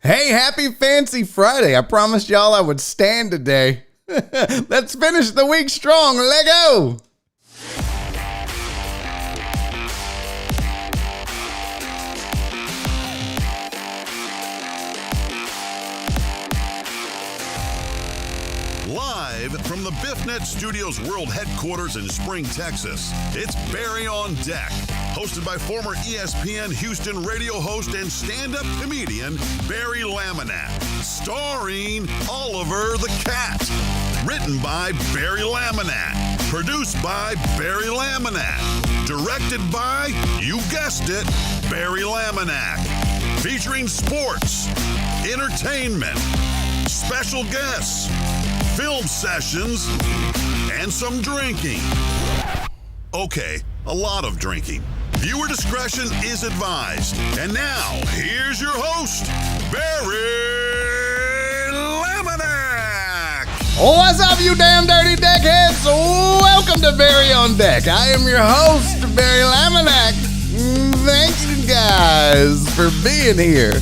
Hey, happy Fancy Friday. I promised y'all I would stand today. Let's finish the week strong. Let go. Live from the BiffNet Studios World Headquarters in Spring, Texas, it's Barry on Deck, hosted by former ESPN Houston radio host and stand-up comedian Barry Laminack, starring Oliver the Cat. Written by Barry Laminack, produced by Barry Laminack, directed by, you guessed it, Barry Laminack, featuring sports, entertainment, special guests, film sessions, and some drinking. Okay, a lot of drinking. Viewer discretion is advised. And now, here's your host, Barry Laminack. What's up, you damn dirty deckheads? Welcome to Barry on Deck. I am your host, Barry Laminack. Thank you guys for being here.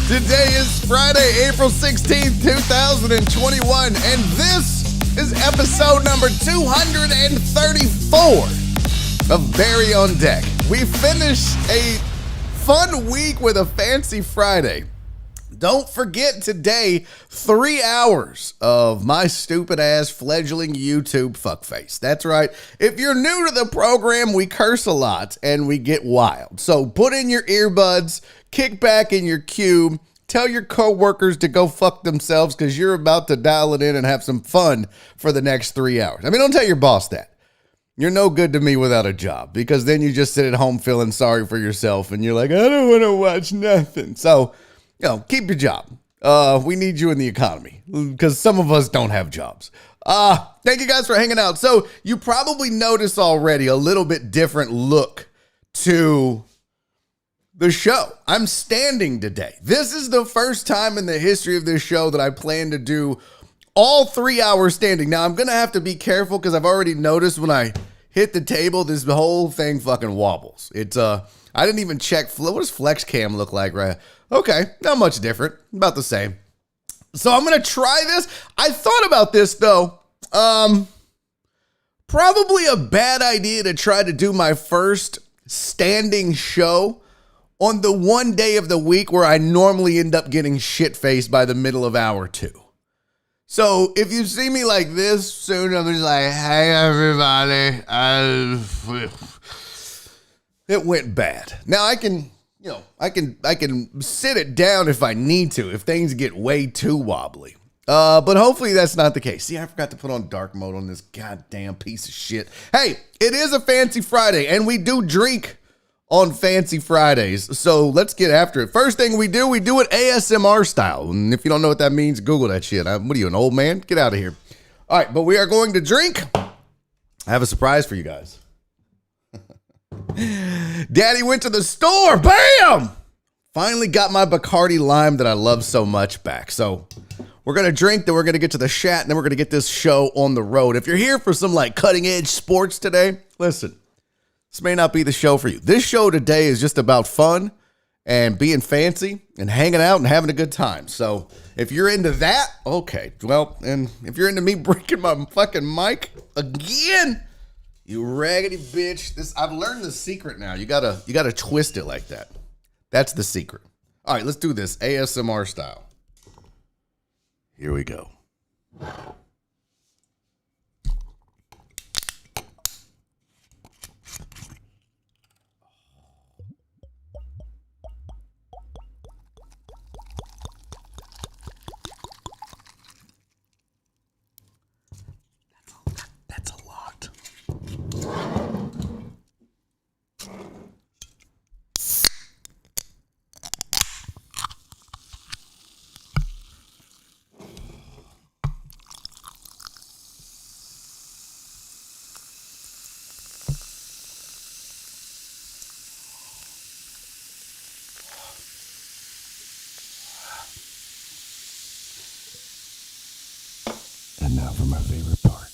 Today is Friday, April 16th, 2021, and this is episode number 234 of Barry on Deck. We finished a fun week with a fancy Friday. Don't forget today, 3 hours of my stupid ass fledgling YouTube fuckface. That's right. If you're new to the program, we curse a lot and we get wild. So put in your earbuds, kick back in your cube, tell your coworkers to go fuck themselves because you're about to dial it in and have some fun for the next 3 hours. I mean, don't tell your boss that. You're no good to me without a job, because then you just sit at home feeling sorry for yourself and you're like, I don't want to watch nothing. So, keep your job. We need you in the economy because some of us don't have jobs. Thank you guys for hanging out. So you probably noticed already a little bit different look to the show. I'm standing today. This is the first time in the history of this show that I plan to do all 3 hours standing. Now, I'm going to have to be careful because I've already noticed when I hit the table, this whole thing fucking wobbles. I didn't even check. What does Flex Cam look like, right? Okay, not much different. About the same. So I'm going to try this. I thought about this, though. Probably a bad idea to try to do my first standing show on the one day of the week where I normally end up getting shit-faced by the middle of hour 2. So if you see me like this soon, I'm just like, hey, everybody. It went bad. Now I can sit it down if I need to, if things get way too wobbly. But hopefully that's not the case. See, I forgot to put on dark mode on this goddamn piece of shit. Hey, it is a Fancy Friday, and we do drink on Fancy Fridays. So let's get after it. First thing we do it ASMR style. And if you don't know what that means, Google that shit. What are you, an old man? Get out of here. All right, but we are going to drink. I have a surprise for you guys. Daddy went to the store. Bam! Finally got my Bacardi Lime that I love so much back. So we're going to drink, then we're going to get to the chat, and then we're going to get this show on the road. If you're here for some cutting edge sports today, listen, this may not be the show for you. This show today is just about fun and being fancy and hanging out and having a good time. So if you're into that, okay. Well, and if you're into me breaking my fucking mic again, you raggedy bitch. I've learned the secret now. You gotta twist it like that. That's the secret. All right, let's do this ASMR style. Here we go. That's a lot. And now for my favorite part.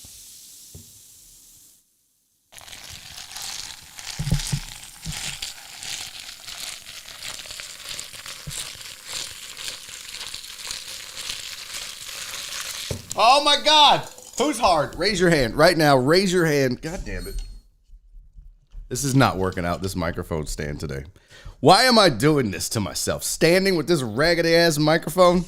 Oh my God. Who's hard? Raise your hand right now. Raise your hand. God damn it. This is not working out, this microphone stand today. Why am I doing this to myself? Standing with this raggedy ass microphone?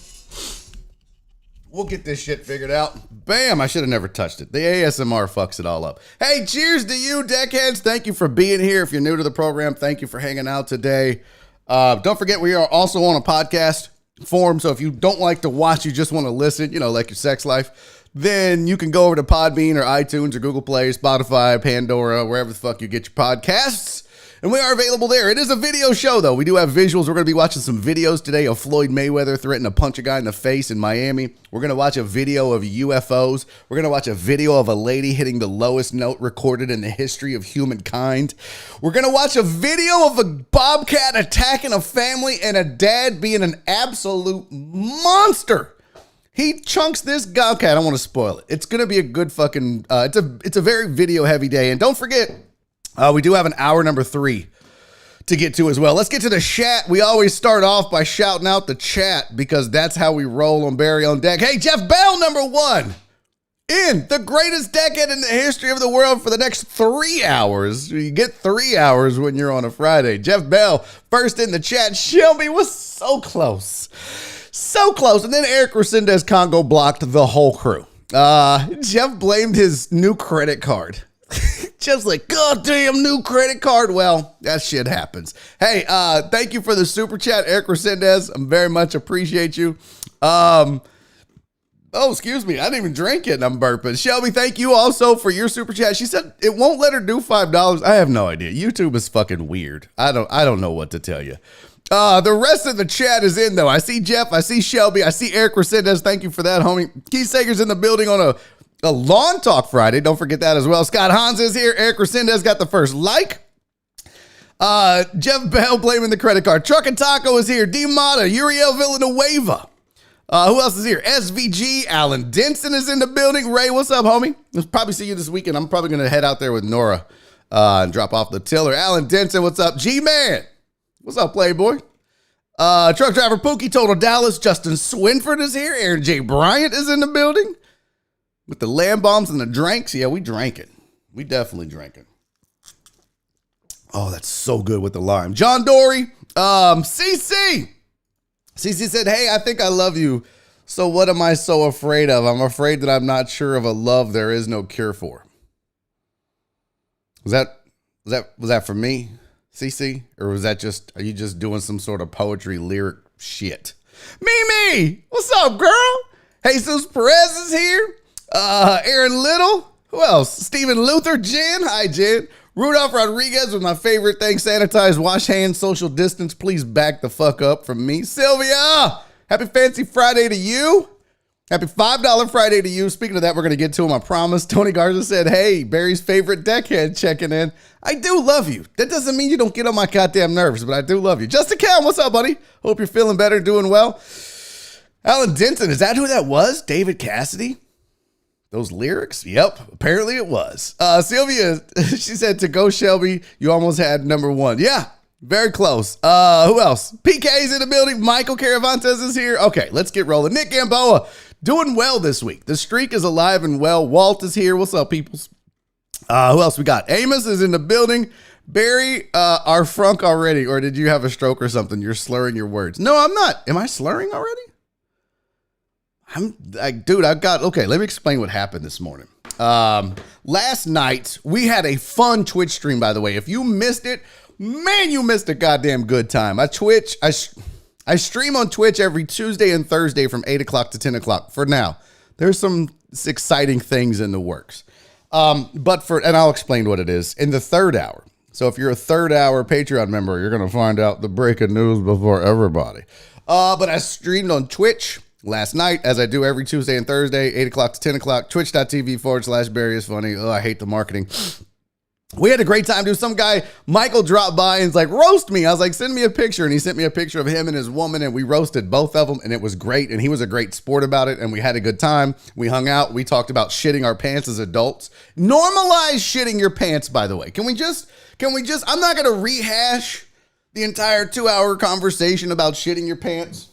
We'll get this shit figured out. Bam, I should have never touched it. The ASMR fucks it all up. Hey, cheers to you, deckheads. Thank you for being here. If you're new to the program, thank you for hanging out today. Don't forget, we are also on a podcast form, so if you don't like to watch, you just want to listen, like your sex life, then you can go over to Podbean or iTunes or Google Play, Spotify, Pandora, wherever the fuck you get your podcasts. And we are available there. It is a video show, though. We do have visuals. We're going to be watching some videos today of Floyd Mayweather threatening to punch a guy in the face in Miami. We're going to watch a video of UFOs. We're going to watch a video of a lady hitting the lowest note recorded in the history of humankind. We're going to watch a video of a bobcat attacking a family and a dad being an absolute monster. He chunks this bobcat. I don't want to spoil it. It's going to be a good fucking, it's a very video heavy day. And don't forget, we do have an hour number 3 to get to as well. Let's get to the chat. We always start off by shouting out the chat because that's how we roll on Barry on Deck. Hey, Jeff Bell, number 1 in the greatest decade in the history of the world for the next 3 hours. You get 3 hours when you're on a Friday. Jeff Bell, first in the chat. Shelby was so close. So close. And then Eric Resendez Congo blocked the whole crew. Jeff blamed his new credit card. Jeff's like, God damn, new credit card. Well, that shit happens. Hey, thank you for the super chat, Eric Resendez. I very much appreciate you. Oh, excuse me. I didn't even drink it and I'm burping. Shelby, thank you also for your super chat. She said it won't let her do $5. I have no idea. YouTube is fucking weird. I don't know what to tell you. The rest of the chat is in, though. I see Jeff. I see Shelby. I see Eric Resendez. Thank you for that, homie. Keith Sager's in the building on a Lawn Talk Friday. Don't forget that as well. Scott Hans is here. Eric Resendez got the first like. Jeff Bell blaming the credit card. Truck and Taco is here. D Mata, Uriel Villanueva. Who else is here? SVG. Alan Denson is in the building. Ray, what's up, homie? We'll probably see you this weekend. I'm probably going to head out there with Nora and drop off the tiller. Alan Denson, what's up? G-Man. What's up, Playboy? Truck driver Pookie, Total Dallas. Justin Swinford is here. Aaron J. Bryant is in the building. With the lamb bombs and the drinks. Yeah, we drank it. We definitely drank it. Oh, that's so good with the lime. John Dory. CC. CC said, hey, I think I love you. So what am I so afraid of? I'm afraid that I'm not sure of a love there is no cure for. Was that for me, CC? Or was that are you just doing some sort of poetry lyric shit? Mimi, what's up, girl? Jesus Perez is here. Aaron Little. Who else? Stephen Luther. Jen. Hi, Jen. Rudolph Rodriguez was my favorite thing. Sanitize, wash hands, social distance. Please back the fuck up from me. Sylvia. Happy Fancy Friday to you. Happy $5 Friday to you. Speaking of that, we're going to get to him, I promise. Tony Garza said, hey, Barry's favorite deckhead checking in. I do love you. That doesn't mean you don't get on my goddamn nerves, but I do love you. Justin Cam, what's up, buddy? Hope you're feeling better, doing well. Alan Denton, is that who that was? David Cassidy? Those lyrics? Yep, apparently it was. Sylvia, she said, to go Shelby, you almost had number 1. Yeah, very close. Who else? PK's in the building. Michael Caravantes is here. Okay, let's get rolling. Nick Gamboa, doing well this week. The streak is alive and well. Walt is here. What's up, peoples? Who else we got? Amos is in the building. Barry, are frunk already, or did you have a stroke or something? You're slurring your words. No, I'm not. Am I slurring already? Okay, let me explain what happened this morning. Last night, we had a fun Twitch stream, by the way. If you missed it, man, you missed a goddamn good time. I stream on Twitch every Tuesday and Thursday from 8 o'clock to 10 o'clock for now. There's some exciting things in the works. And I'll explain what it is in the third hour. So if you're a third hour Patreon member, you're going to find out the breaking news before everybody. But I streamed on Twitch last night, as I do every Tuesday and Thursday, 8 o'clock to 10 o'clock, twitch.tv/Barry is funny. Oh, I hate the marketing. We had a great time, dude. Some guy, Michael, dropped by and was like, roast me. I was like, send me a picture. And he sent me a picture of him and his woman, and we roasted both of them, and it was great. And he was a great sport about it, and we had a good time. We hung out. We talked about shitting our pants as adults. Normalize shitting your pants, by the way. Can we just, I'm not going to rehash the entire 2-hour conversation about shitting your pants.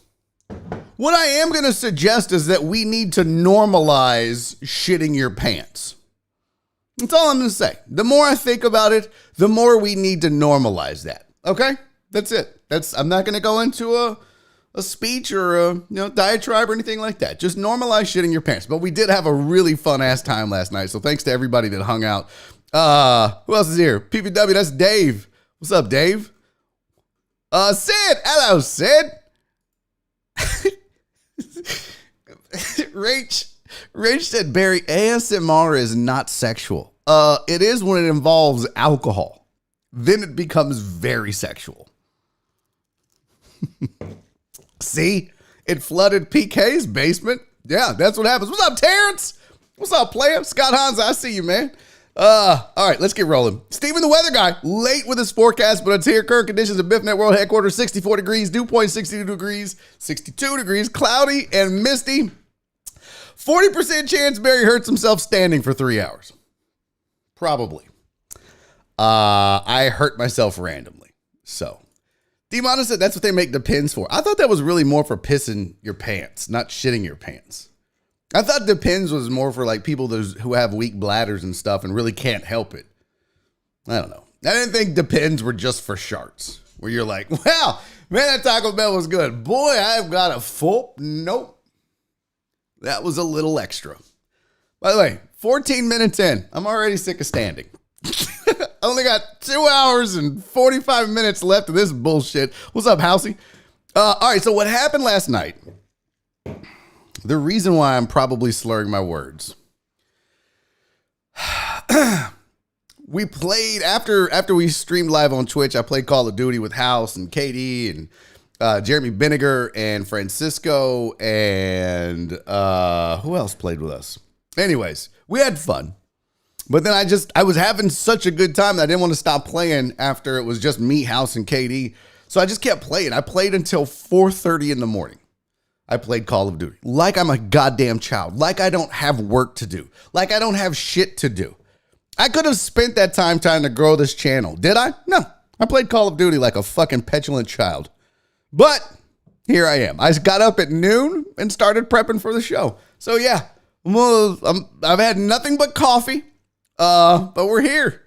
What I am going to suggest is that we need to normalize shitting your pants. That's all I'm going to say. The more I think about it, the more we need to normalize that. Okay? That's it. I'm not going to go into a speech or a diatribe or anything like that. Just normalize shitting your pants. But we did have a really fun ass time last night. So thanks to everybody that hung out. Who else is here? PPW, that's Dave. What's up, Dave? Sid. Hello, Sid. Rach said, Barry, ASMR is not sexual. It is when it involves alcohol. Then it becomes very sexual. See? It flooded PK's basement. Yeah, that's what happens. What's up, Terrence? What's up, player? Scott Hans, I see you, man. All right, let's get rolling. Steven the weather guy, late with his forecast, but it's here. Current conditions at BiffNet World Headquarters, 64 degrees, dew point 62 degrees, cloudy and misty. 40% chance Barry hurts himself standing for 3 hours. Probably. I hurt myself randomly. So, Demona said that's what they make the pins for. I thought that was really more for pissing your pants, not shitting your pants. I thought the pins was more for like people who have weak bladders and stuff and really can't help it. I don't know. I didn't think the pins were just for sharts, where you're like, wow, man, that Taco Bell was good. Boy, I've got a full. Nope. That was a little extra. By the way, 14 minutes in, I'm already sick of standing. Only got 2 hours and 45 minutes left of this bullshit. What's up, Housey? All right, so what happened last night, the reason why I'm probably slurring my words, we played, after we streamed live on Twitch, I played Call of Duty with House and KD and Jeremy Vinegar and Francisco and who else played with us? Anyways, we had fun. But then I was having such a good time that I didn't want to stop playing after it was just me, House, and KD. So I just kept playing. I played until 4:30 in the morning. I played Call of Duty like I'm a goddamn child, like I don't have work to do, like I don't have shit to do. I could have spent that time trying to grow this channel. Did I? No. I played Call of Duty like a fucking petulant child. But here I am. I got up at noon and started prepping for the show. So yeah, I've had nothing but coffee. But we're here.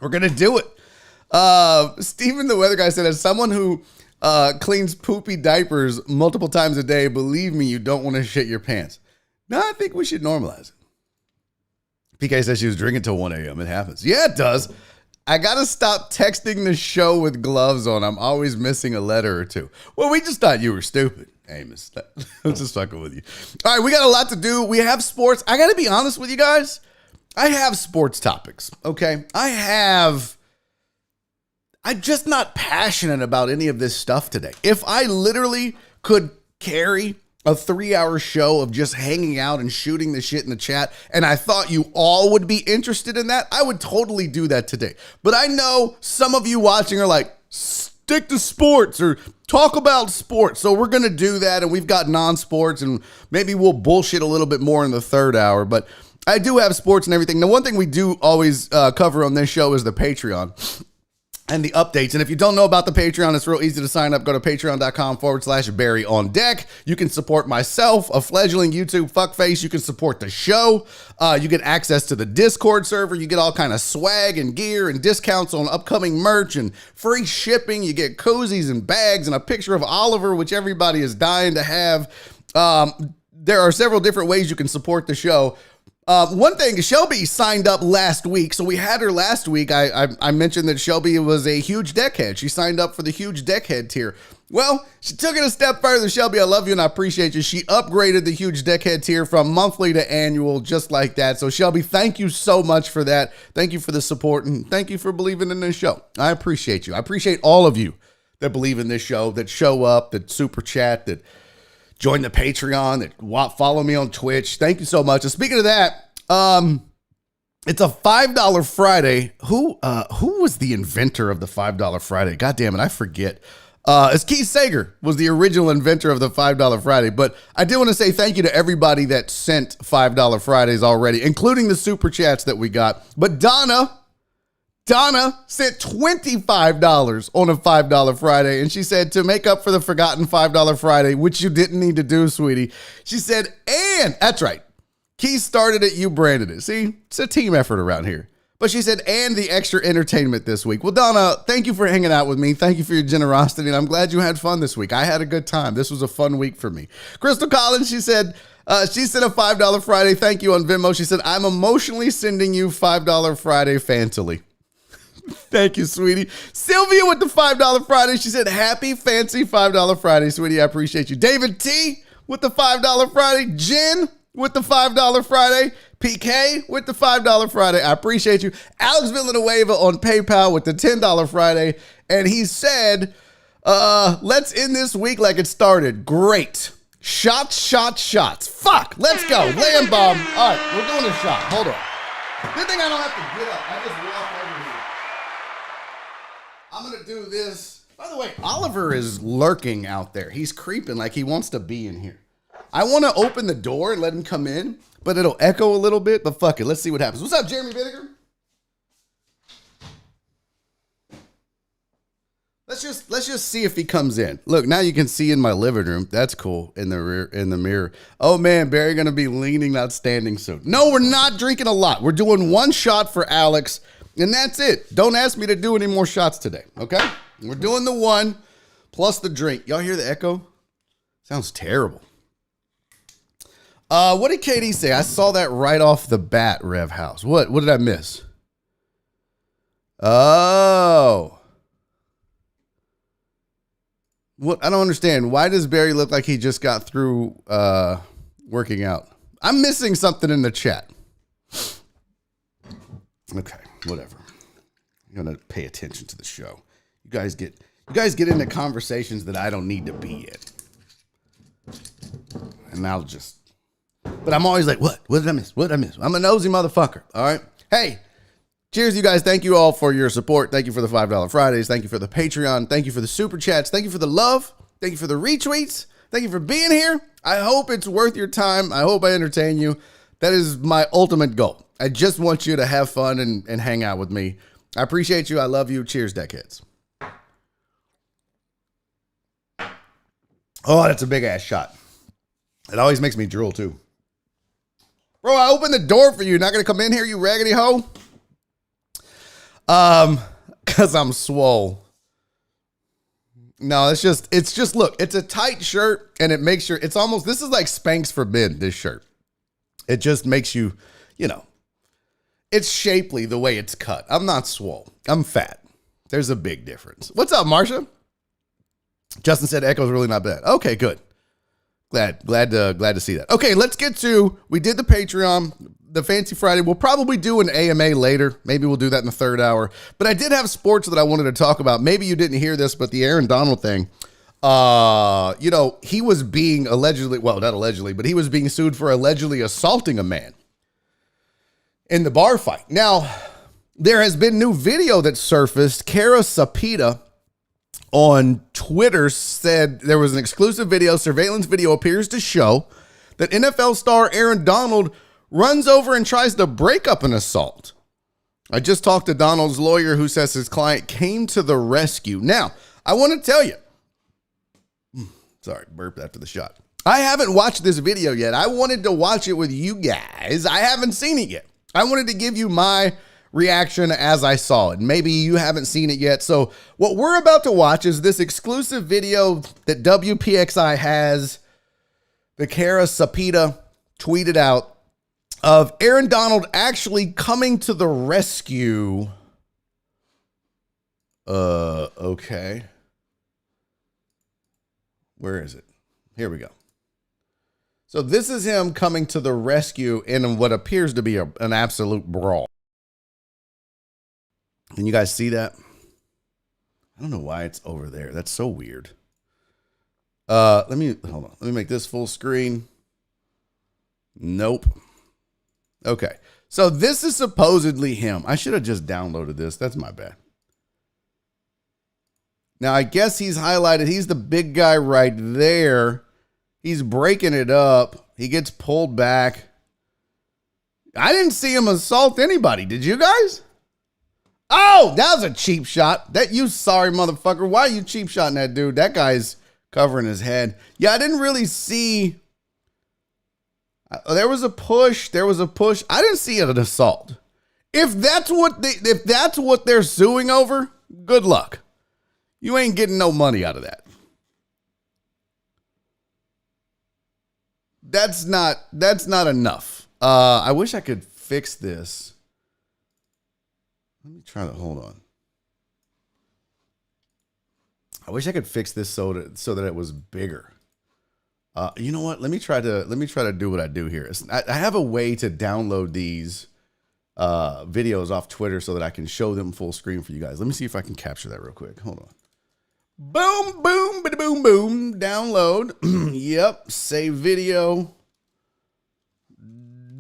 We're going to do it. Steven, the weather guy, said, as someone who cleans poopy diapers multiple times a day, believe me, you don't want to shit your pants. No, I think we should normalize it. PK says she was drinking till 1 a.m. It happens. Yeah, it does. I got to stop texting the show with gloves on. I'm always missing a letter or two. Well, we just thought you were stupid. Amos, I'm just fucking with you. All right, we got a lot to do. We have sports. I got to be honest with you guys. I have sports topics, okay? I'm just not passionate about any of this stuff today. If I literally could carry a 3-hour show of just hanging out and shooting the shit in the chat, and I thought you all would be interested in that, I would totally do that today. But I know some of you watching are like, stick to sports or talk about sports. So we're going to do that. And we've got non-sports and maybe we'll bullshit a little bit more in the third hour. But I do have sports and everything. The one thing we do always cover on this show is the Patreon and the updates. And if you don't know about the Patreon, it's real easy to sign up. Go to patreon.com/Barry on deck. You can support myself, a fledgling YouTube fuckface. You can support the show. You get access to the Discord server. You get all kind of swag and gear and discounts on upcoming merch and free shipping. You get koozies and bags and a picture of Oliver, which everybody is dying to have. There are several different ways you can support the show. One thing, Shelby signed up last week. So we had her last week. I mentioned that Shelby was a huge deckhead. She signed up for the huge deckhead tier. Well, she took it a step further. Shelby, I love you and I appreciate you. She upgraded the huge deckhead tier from monthly to annual, just like that. So Shelby, thank you so much for that. Thank you for the support and thank you for believing in this show. I appreciate you. I appreciate all of you that believe in this show, that show up, that super chat, that join the Patreon, that follow me on Twitch. Thank you so much. And speaking of that, it's a $5 Friday. Who was the inventor of the $5 Friday? God damn it, I forget. It's Keith Sager was the original inventor of the $5 Friday. But I did want to say thank you to everybody that sent $5 Fridays already, including the super chats that we got. But Donna Donna sent $25 on a $5 Friday, and she said, to make up for the forgotten $5 Friday, which you didn't need to do, sweetie, she said, and, that's right, Key started it, you branded it. See, it's a team effort around here. But she said, and the extra entertainment this week. Well, Donna, thank you for hanging out with me. Thank you for your generosity, and I'm glad you had fun this week. I had a good time. This was a fun week for me. Crystal Collins, she said, she sent a $5 Friday. Thank you on Venmo. She said, I'm emotionally sending you $5 Friday fantily. Thank you, sweetie. Sylvia with the $5 Friday. She said, happy fancy $5 Friday, sweetie. I appreciate you. David T with the $5 Friday. Jen with the $5 Friday. PK with the $5 Friday. I appreciate you. Alex Villanueva on PayPal with the $10 Friday. And he said, let's end this week like it started. Great. Shots, shots, shots. Fuck. Let's go. Land bomb. All right, we're doing a shot. Hold on. Good thing I don't have to get up. I just walk over here. I'm going to do this. By the way, Oliver is lurking out there. He's creeping like he wants to be in here. I want to open the door and let him come in, but it'll echo a little bit. But fuck it. Let's see what happens. What's up, Jeremy Vinegar? Let's just see if he comes in. Look, now you can see in my living room. That's cool in the mirror. Oh man, Barry gonna be leaning, not standing soon. No, we're not drinking a lot. We're doing one shot for Alex, and that's it. Don't ask me to do any more shots today, okay? We're doing the one plus the drink. Y'all hear the echo? Sounds terrible. What did Katie say? I saw that right off the bat, Rev House. What did I miss? Oh. What? I don't understand. Why does Barry look like he just got through working out? I'm missing something in the chat. Okay, whatever. I'm gonna pay attention to the show. You guys get into conversations that I don't need to be in. And I'll just, but I'm always like, what? What did I miss? What did I miss? I'm a nosy motherfucker. All right. Hey, cheers, you guys. Thank you all for your support. Thank you for the $5 Fridays. Thank you for the Patreon. Thank you for the super chats. Thank you for the love. Thank you for the retweets. Thank you for being here. I hope it's worth your time. I hope I entertain you. That is my ultimate goal. I just want you to have fun and hang out with me. I appreciate you. I love you. Cheers, deckheads. Oh, that's a big ass shot. It always makes me drool too. Bro, I opened the door for you. Not gonna come in here, you raggedy hoe? Cause I'm swole. No, it's just look, it's a tight shirt and it makes your, it's almost, this is like Spanx for men, this shirt. It just makes you, it's shapely the way it's cut. I'm not swole. I'm fat. There's a big difference. What's up, Marsha? Justin said echo's really not bad. Okay, good. Glad to see that. Okay, let's get to, we did the Patreon, the Fancy Friday. We'll probably do an AMA later. Maybe we'll do that in the third hour. But I did have sports that I wanted to talk about. Maybe you didn't hear this, but the Aaron Donald thing, he was being allegedly, well, not allegedly, but he was being sued for allegedly assaulting a man in the bar fight. Now, there has been new video that surfaced. Kara Sapita on Twitter said there was an exclusive video. Surveillance video appears to show that NFL star Aaron Donald runs over and tries to break up an assault. I just talked to Donald's lawyer who says his client came to the rescue. Now, I want to tell you, sorry, burped after the shot. I haven't watched this video yet. I wanted to watch it with you guys. I haven't seen it yet. I wanted to give you my reaction as I saw it. Maybe you haven't seen it yet. So what we're about to watch is this exclusive video that WPXI has, the Kara Sapita tweeted out, of Aaron Donald actually coming to the rescue. Okay. Where is it? Here we go. So this is him coming to the rescue in what appears to be an absolute brawl. Can you guys see that? I don't know why it's over there. That's so weird. Hold on. Let me make this full screen. Nope. Okay. So this is supposedly him. I should have just downloaded this. That's my bad. Now, I guess he's highlighted. He's the big guy right there. He's breaking it up. He gets pulled back. I didn't see him assault anybody. Did you guys? Oh, that was a cheap shot. That you sorry motherfucker. Why are you cheap shotting that dude? That guy's covering his head. Yeah, I didn't really see. There was a push. I didn't see an assault. If that's what they're suing over, good luck. You ain't getting no money out of that. That's not enough. I wish I could fix this. Let me try to hold on. I wish I could fix this so that it was bigger. You know what? Let me try to do what I do here. I have a way to download these videos off Twitter so that I can show them full screen for you guys. Let me see if I can capture that real quick. Hold on. Boom, boom, bada boom, boom. Download. Yep. Save video.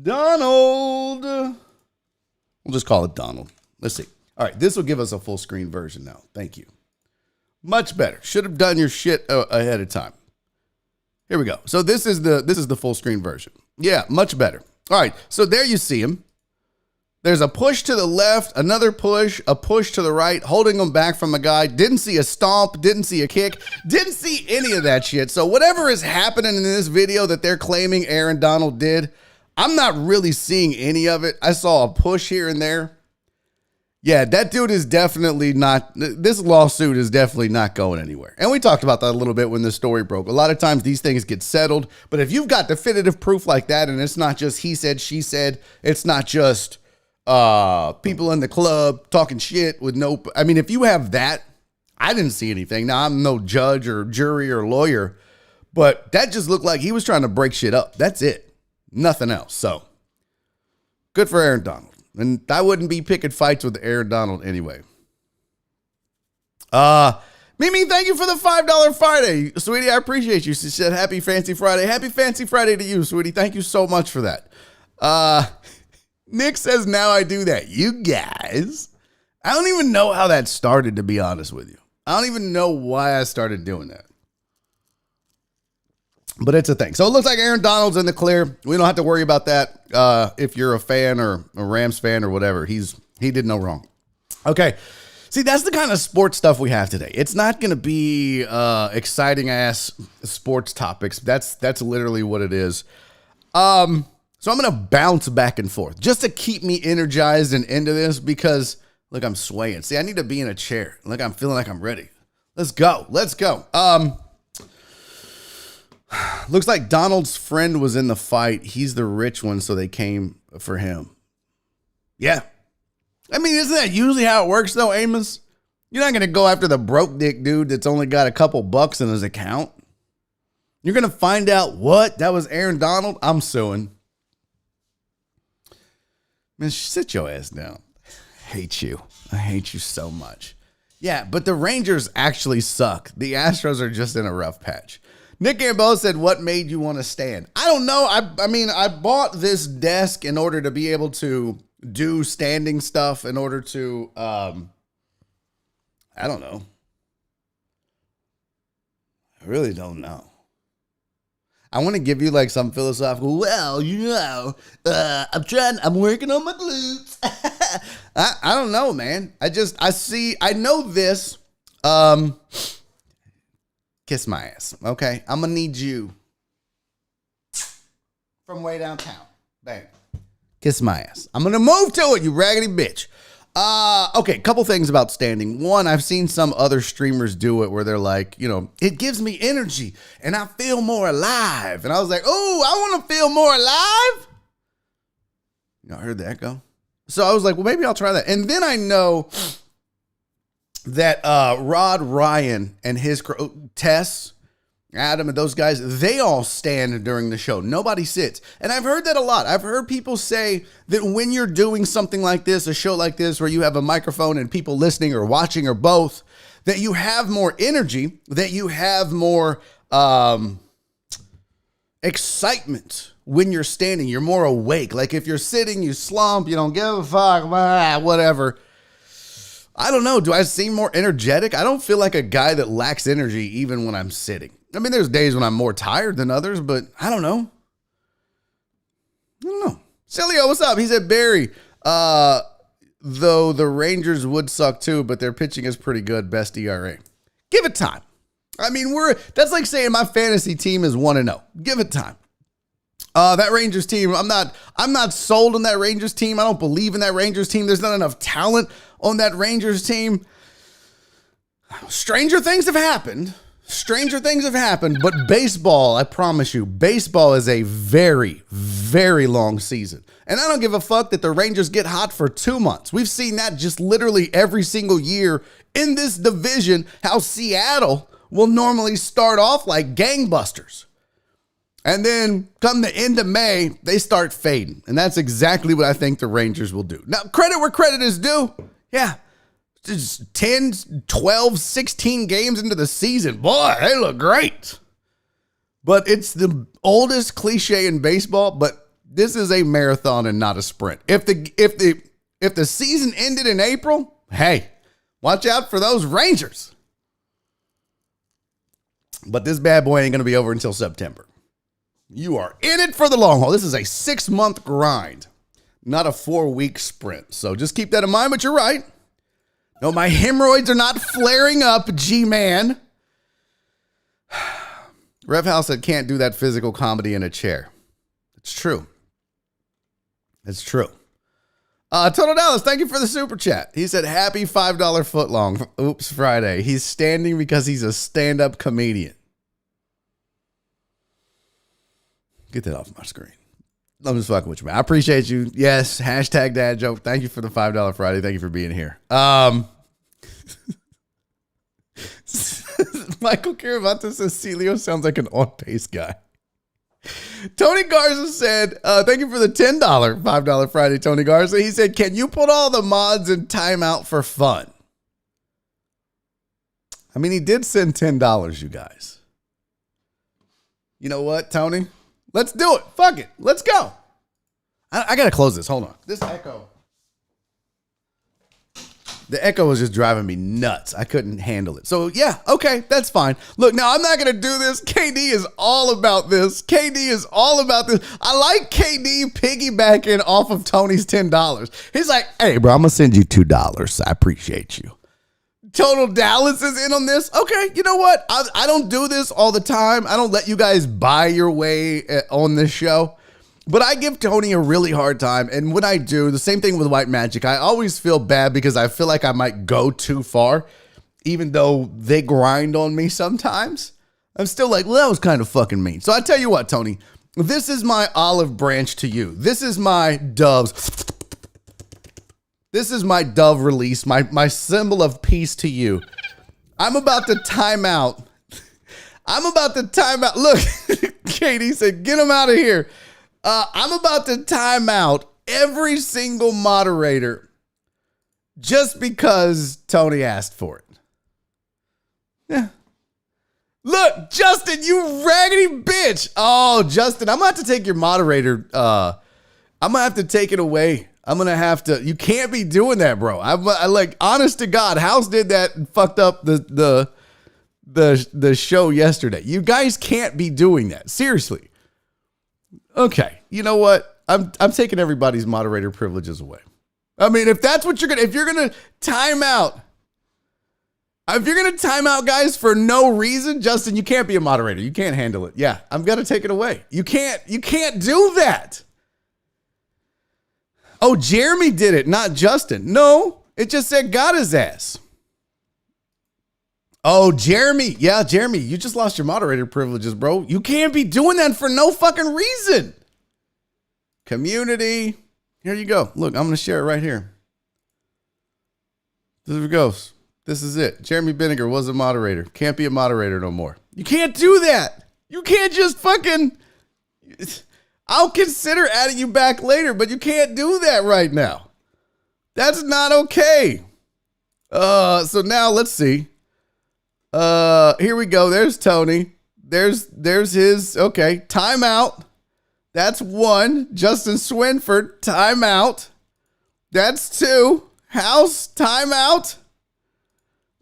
Donald. We'll just call it Donald. Let's see. All right. This will give us a full screen version now. Thank you. Much better. Should have done your shit ahead of time. Here we go. So this is the full screen version. Yeah, much better. All right. So there you see him. There's a push to the left, another push, a push to the right, holding him back from a guy. Didn't see a stomp, didn't see a kick, didn't see any of that shit. So whatever is happening in this video that they're claiming Aaron Donald did, I'm not really seeing any of it. I saw a push here and there. Yeah, that dude is definitely not, this lawsuit is definitely not going anywhere. And we talked about that a little bit when the story broke. A lot of times these things get settled, but if you've got definitive proof like that, and it's not just he said, she said, it's not just people in the club talking shit with no, I mean, if you have that, I didn't see anything. Now, I'm no judge or jury or lawyer, but that just looked like he was trying to break shit up. That's it. Nothing else. So good for Aaron Donald. And I wouldn't be picking fights with Aaron Donald anyway. Mimi, thank you for the $5 Friday. Sweetie, I appreciate you. She said, happy Fancy Friday. Happy Fancy Friday to you, sweetie. Thank you so much for that. Nick says, now I do that. You guys, I don't even know how that started, to be honest with you. I don't even know why I started doing that. But it's a thing. So it looks like Aaron Donald's in the clear. We don't have to worry about that if you're a fan or a Rams fan or whatever. He did no wrong. Okay. See, that's the kind of sports stuff we have today. It's not going to be exciting ass sports topics. That's literally what it is. So I'm going to bounce back and forth just to keep me energized and into this because, look, I'm swaying. See, I need to be in a chair. Look, I'm feeling like I'm ready. Let's go. Looks like Donald's friend was in the fight. He's the rich one, so they came for him. Yeah. I mean, isn't that usually how it works, though, Amos? You're not going to go after the broke dick dude that's only got a couple bucks in his account. You're going to find out what? That was Aaron Donald? I'm suing. Man, sit your ass down. I hate you so much. Yeah, but the Rangers actually suck. The Astros are just in a rough patch. Nick Gamboa said, what made you want to stand? I don't know. I mean, I bought this desk in order to be able to do standing stuff in order to, I don't know. I really don't know. I want to give you like some philosophical, well, I'm working on my glutes. I don't know, man. I know this, kiss my ass, okay? I'm going to need you from way downtown. Bang. Kiss my ass. I'm going to move to it, you raggedy bitch. Okay, couple things about standing. One, I've seen some other streamers do it where they're like, it gives me energy and I feel more alive. And I was like, oh, I want to feel more alive. I heard that go. So I was like, well, maybe I'll try that. And then I know that Rod Ryan and his Tess, Adam, and those guys, they all stand during the show. Nobody sits. And I've heard that a lot. I've heard people say that when you're doing something like this, a show like this, where you have a microphone and people listening or watching or both, that you have more energy, that you have more excitement when you're standing. You're more awake. Like if you're sitting, you slump, you don't give a fuck, whatever. I don't know. Do I seem more energetic? I don't feel like a guy that lacks energy even when I'm sitting. I mean, there's days when I'm more tired than others, but I don't know. Silio, what's up? He said, Barry, the though the Rangers would suck too, but their pitching is pretty good. Best ERA. Give it time. I mean, that's like saying my fantasy team is 1-0. Give it time. That Rangers team, I'm not sold on that Rangers team. I don't believe in that Rangers team. There's not enough talent on that Rangers team. Stranger things have happened. But baseball, I promise you, baseball is a very, very long season. And I don't give a fuck that the Rangers get hot for 2 months. We've seen that just literally every single year in this division, how Seattle will normally start off like gangbusters. And then come the end of May, they start fading. And that's exactly what I think the Rangers will do. Now, credit where credit is due. Yeah. Just 10, 12, 16 games into the season. Boy, they look great. But it's the oldest cliche in baseball, but this is a marathon and not a sprint. If the season ended in April, hey, watch out for those Rangers. But this bad boy ain't going to be over until September. You are in it for the long haul. This is a 6-month grind, not a 4-week sprint. So just keep that in mind, but you're right. No, my hemorrhoids are not flaring up, G-Man. Rev House said can't do that physical comedy in a chair. It's true. It's true. Total Dallas, thank you for the super chat. He said, happy $5 footlong. Oops, Friday. He's standing because he's a stand-up comedian. Get that off my screen. I'm just fucking with you, man. I appreciate you. Yes, hashtag dad joke. Thank you for the $5 Friday. Thank you for being here. Michael Caravato says Celio sounds like an on-pace guy. Tony Garza said, thank you for the $10 $5 Friday, Tony Garza. He said, can you put all the mods in timeout for fun? I mean, he did send $10, you guys. You know what, Tony? Let's do it. Fuck it. Let's go. I got to close this. Hold on. This echo. The echo was just driving me nuts. I couldn't handle it. So, yeah, okay, that's fine. Look, now I'm not going to do this. KD is all about this. I like KD piggybacking off of Tony's $10. He's like, hey, bro, I'm going to send you $2. I appreciate you. Total Dallas is in on this. Okay, you know what? I don't do this all the time. I don't let you guys buy your way on this show. But I give Tony a really hard time. And when I do, the same thing with White Magic, I always feel bad because I feel like I might go too far, even though they grind on me sometimes. I'm still like, well, that was kind of fucking mean. So I tell you what, Tony, this is my olive branch to you. This is my doves. This is my dove release, my symbol of peace to you. I'm about to time out. Look, Katie said, get him out of here. I'm about to time out every single moderator just because Tony asked for it. Yeah. Look, Justin, you raggedy bitch. Oh, Justin, I'm going to have to take your moderator. I'm going to have to take it away. I'm going to have to. You can't be doing that, bro. I like, honest to God, House did that and fucked up the show yesterday. You guys can't be doing that. Seriously. Okay, you know what? I'm taking everybody's moderator privileges away. I mean, if that's what if you're gonna time out, guys, for no reason, Justin, you can't be a moderator. You can't handle it. Yeah, I'm gonna take it away. You can't do that. Oh, Jeremy did it, not Justin. No, it just said got his ass. Oh, Jeremy. Yeah, Jeremy, you just lost your moderator privileges, bro. You can't be doing that for no fucking reason. Community. Here you go. Look, I'm going to share it right here. There it goes. This is it. Jeremy Benninger was a moderator. Can't be a moderator no more. You can't do that. You can't just fucking... I'll consider adding you back later, but you can't do that right now. That's not okay. So now let's see. Here we go. There's Tony. There's his. Okay. Timeout. That's 1. Justin Swinford. Timeout. That's 2. House. Timeout.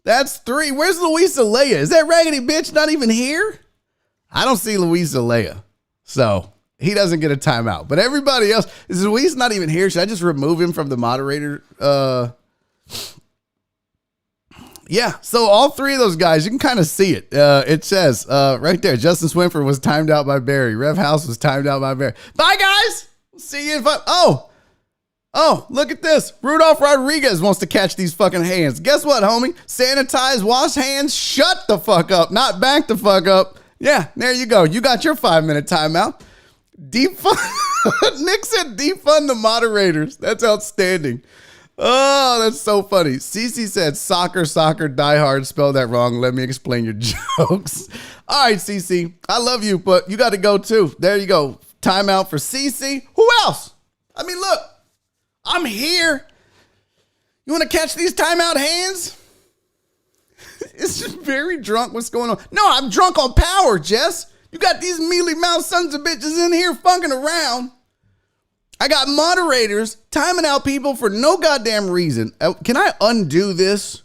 That's 3. Where's Luisa Leia? Is that raggedy bitch not even here? I don't see Luisa Leia. So he doesn't get a timeout. But everybody else, is Luis not even here? Should I just remove him from the moderator? Yeah, so all three of those guys, you can kind of see it. It says right there, Justin Swinford was timed out by Barry. Rev House was timed out by Barry. Bye, guys. See you in 5. Oh, look at this. Rudolph Rodriguez wants to catch these fucking hands. Guess what, homie? Sanitize, wash hands, shut the fuck up, not back the fuck up. Yeah, there you go. You got your 5-minute timeout. Defund. Nick said defund the moderators. That's outstanding. Oh, that's so funny. Cece said soccer, die hard. Spelled that wrong. Let me explain your jokes. All right, Cece. I love you, but you got to go too. There you go. Timeout for Cece. Who else? I mean, look. I'm here. You want to catch these timeout hands? It's just very drunk. What's going on? No, I'm drunk on power, Jess. You got these mealy mouth sons of bitches in here funking around. I got moderators timing out people for no goddamn reason. Can I undo this?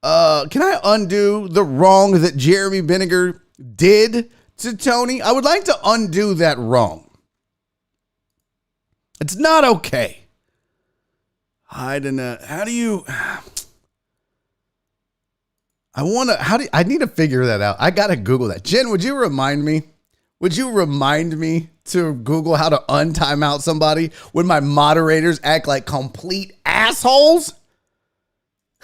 Can I undo the wrong that Jeremy Vinegar did to Tony? I would like to undo that wrong. It's not okay. How do you... I need to figure that out. I got to Google that. Jen, would you remind me? Would you remind me to Google how to untime out somebody when my moderators act like complete assholes?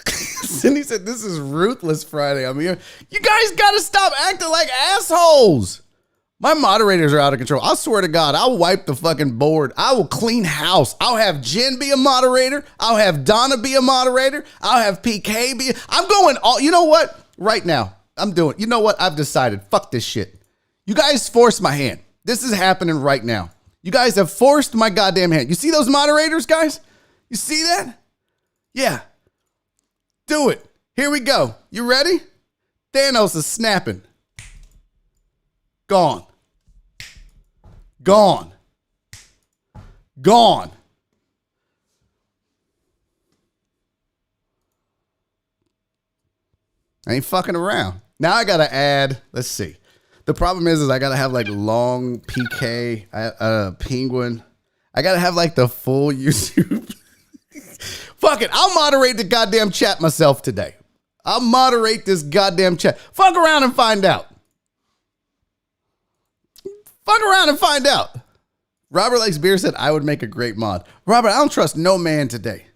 Cindy said, this is Ruthless Friday. I'm here. You guys got to stop acting like assholes. My moderators are out of control. I swear to God, I'll wipe the fucking board. I will clean house. I'll have Jen be a moderator. I'll have Donna be a moderator. I'll have PK be. I'm going all, you know what? Right now, you know what? I've decided. Fuck this shit. You guys forced my hand. This is happening right now. You guys have forced my goddamn hand. You see those moderators, guys? You see that? Yeah. Do it. Here we go. You ready? Thanos is snapping. Gone. Gone. Gone. I ain't fucking around. Now I got to add, let's see. The problem is I got to have like long PK, penguin. I got to have like the full YouTube. Fuck it. I'll moderate the goddamn chat myself today. I'll moderate this goddamn chat. Fuck around and find out. Fuck around and find out. Robert Likes Beer said I would make a great mod. Robert, I don't trust no man today.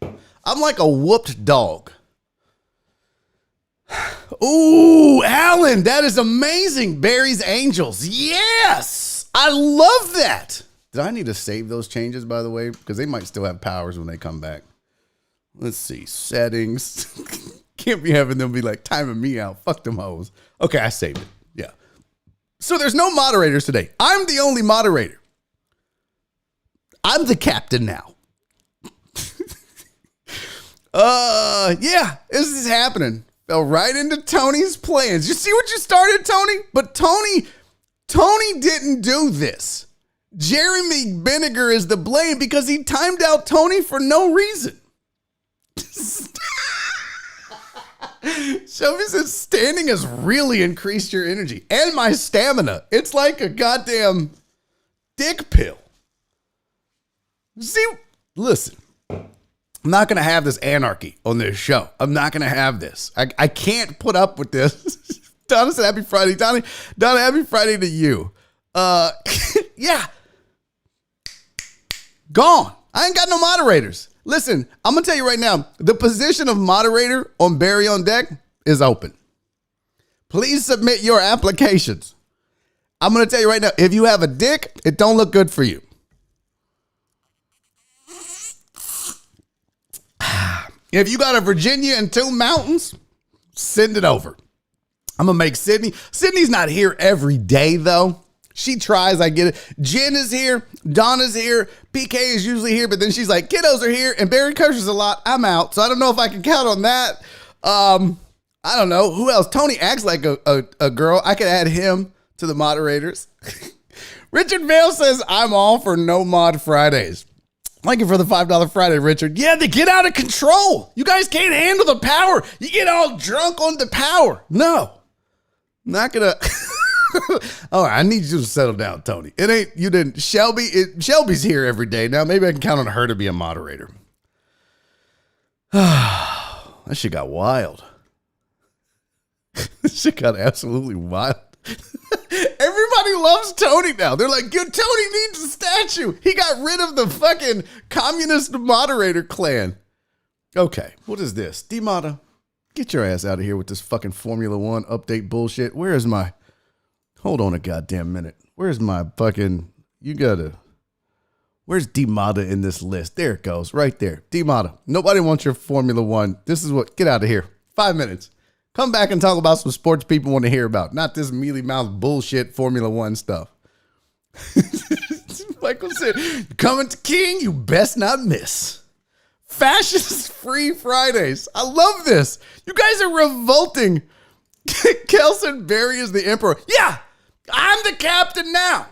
I'm like a whooped dog. Ooh, Alan, that is amazing. Barry's Angels. Yes, I love that. Did I need to save those changes, by the way? Because they might still have powers when they come back. Let's see. Settings. Can't be having them be like timing me out. Fuck them hoes. Okay, I saved it. Yeah. So there's no moderators today. I'm the only moderator. I'm the captain now. Yeah, this is happening. Fell right into Tony's plans. You see what you started, Tony? But Tony didn't do this. Jeremy Vinegar is the blame because he timed out Tony for no reason. Shelby says standing has really increased your energy and my stamina. It's like a goddamn dick pill. See, listen. I'm not going to have this anarchy on this show. I'm not going to have this. I can't put up with this. Donna said, happy Friday. Donna, happy Friday to you. Yeah. Gone. I ain't got no moderators. Listen, I'm going to tell you right now, the position of moderator on Barry on Deck is open. Please submit your applications. I'm going to tell you right now, if you have a dick, it don't look good for you. If you got a Virginia and 2 mountains, send it over. I'm going to make Sydney. Sydney's not here every day, though. She tries, I get it. Jen is here. Donna's here. PK is usually here, but then she's like, kiddos are here, and Barry Kirsch's a lot. I'm out, so I don't know if I can count on that. I don't know. Who else? Tony acts like a girl. I could add him to the moderators. Richard Vale says, I'm all for no mod Fridays. Thank you for the $5 Friday, Richard. Yeah, they get out of control. You guys can't handle the power. You get all drunk on the power. No, not gonna. All right, I need you to settle down, Tony. It ain't, you didn't, Shelby's here every day. Now maybe I can count on her to be a moderator. That shit got wild. This shit got absolutely wild. Everybody loves Tony now. They're like, Tony needs a statue. He got rid of the fucking communist moderator clan. Okay, what is this? D-Mata, get your ass out of here with this fucking Formula One update bullshit. Where is my... Hold on a goddamn minute. Where's my fucking... Where's D-Mata in this list? There it goes, right there. D-Mata, nobody wants your Formula One. This is what... Get out of here. 5 minutes. Come back and talk about some sports people want to hear about. Not this mealy-mouthed bullshit Formula One stuff. Michael said, coming to King, you best not miss. Fascist-free Fridays. I love this. You guys are revolting. Kelson Barry is the emperor. Yeah, I'm the captain now.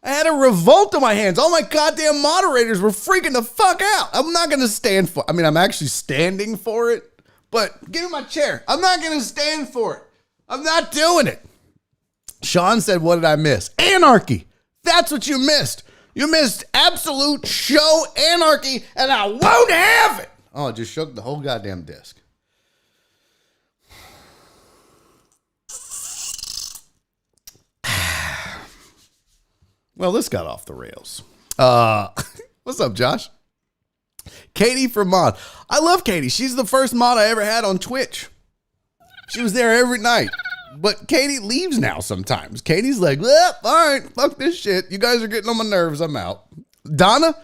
I had a revolt on my hands. All my goddamn moderators were freaking the fuck out. I'm not going to stand for it. I mean, I'm actually standing for it. But give me my chair. I'm not going to stand for it. I'm not doing it. Sean said, what did I miss? Anarchy. That's what you missed. You missed absolute show anarchy, and I won't have it. Oh, I just shook the whole goddamn desk. Well, this got off the rails. What's up, Josh? Katie from Mod. I love Katie. She's the first mod I ever had on Twitch. She was there every night. But Katie leaves now sometimes. Katie's like, well, all right, fuck this shit. You guys are getting on my nerves. I'm out. Donna,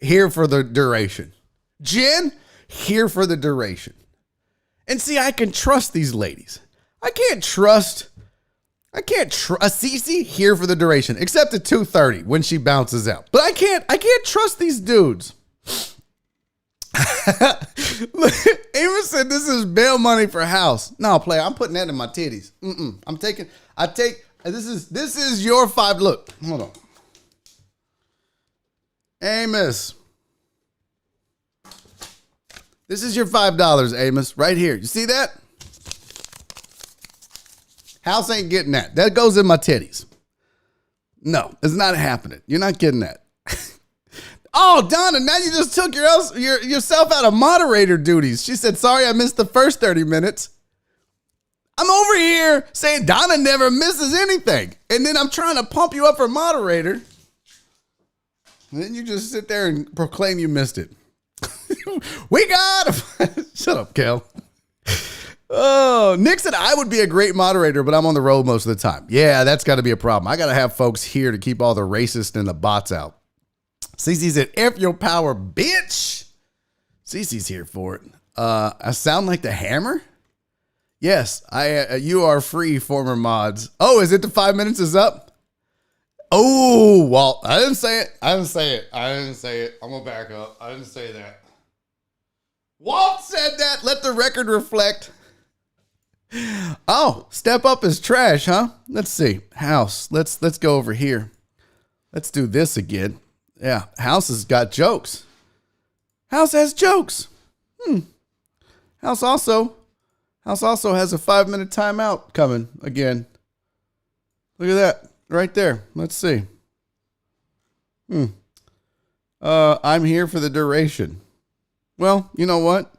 here for the duration. Jen, here for the duration. And see, I can trust these ladies. I can't trust Cece here for the duration, except at 2:30 when she bounces out. But I can't trust these dudes. Amos said this is bail money for house. No, player, I'm putting that in my titties. This is your five. Look, hold on. Amos. This is your $5, Amos, right here. You see that? House ain't getting that. That goes in my titties. No, it's not happening. You're not getting that. Oh, Donna, now you just took yourself out of moderator duties. She said, sorry, I missed the first 30 minutes. I'm over here saying Donna never misses anything. And then I'm trying to pump you up for moderator. And then you just sit there and proclaim you missed it. We got him. Shut up, Kel. Oh, Nick said I would be a great moderator, but I'm on the road most of the time. Yeah, that's got to be a problem. I got to have folks here to keep all the racists and the bots out. Cece said, F your power, bitch. Cece's here for it. I sound like the Hammer? Yes, you are free, former mods. Oh, is it the 5 minutes is up? Oh, Walt. I didn't say it. I'm going to back up. I didn't say that. Walt said that. Let the record reflect. Oh, step up is trash, huh? Let's see. House. Let's go over here. Let's do this again. Yeah, House has got jokes. House has jokes. House also has a 5-minute timeout coming again. Look at that right there. Let's see. I'm here for the duration. Well, you know what?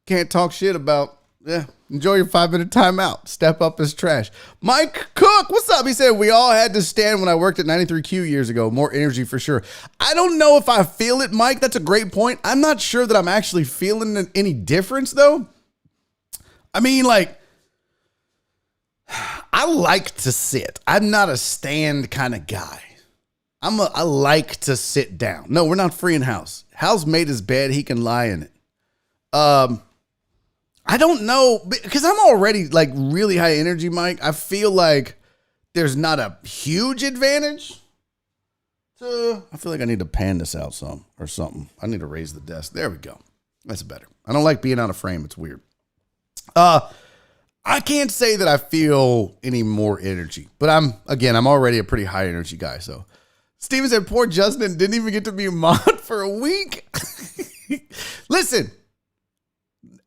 Can't talk shit about. Yeah, enjoy your 5-minute timeout. Step up is trash. Mike Cook, what's up? He said, we all had to stand when I worked at 93Q years ago. More energy for sure. I don't know if I feel it, Mike. That's a great point. I'm not sure that I'm actually feeling any difference, though. I mean, like, I like to sit. I'm not a stand kind of guy. I like to sit down. No, we're not freeing House. House made his bed. He can lie in it. I don't know, because I'm already like really high energy, Mike. I feel like there's not a huge advantage. I feel like I need to pan this out some or something. I need to raise the desk. There we go. That's better. I don't like being out of frame. It's weird. I can't say that I feel any more energy, but I'm already a pretty high energy guy. So Steven said, poor Justin didn't even get to be a mod for a week. Listen.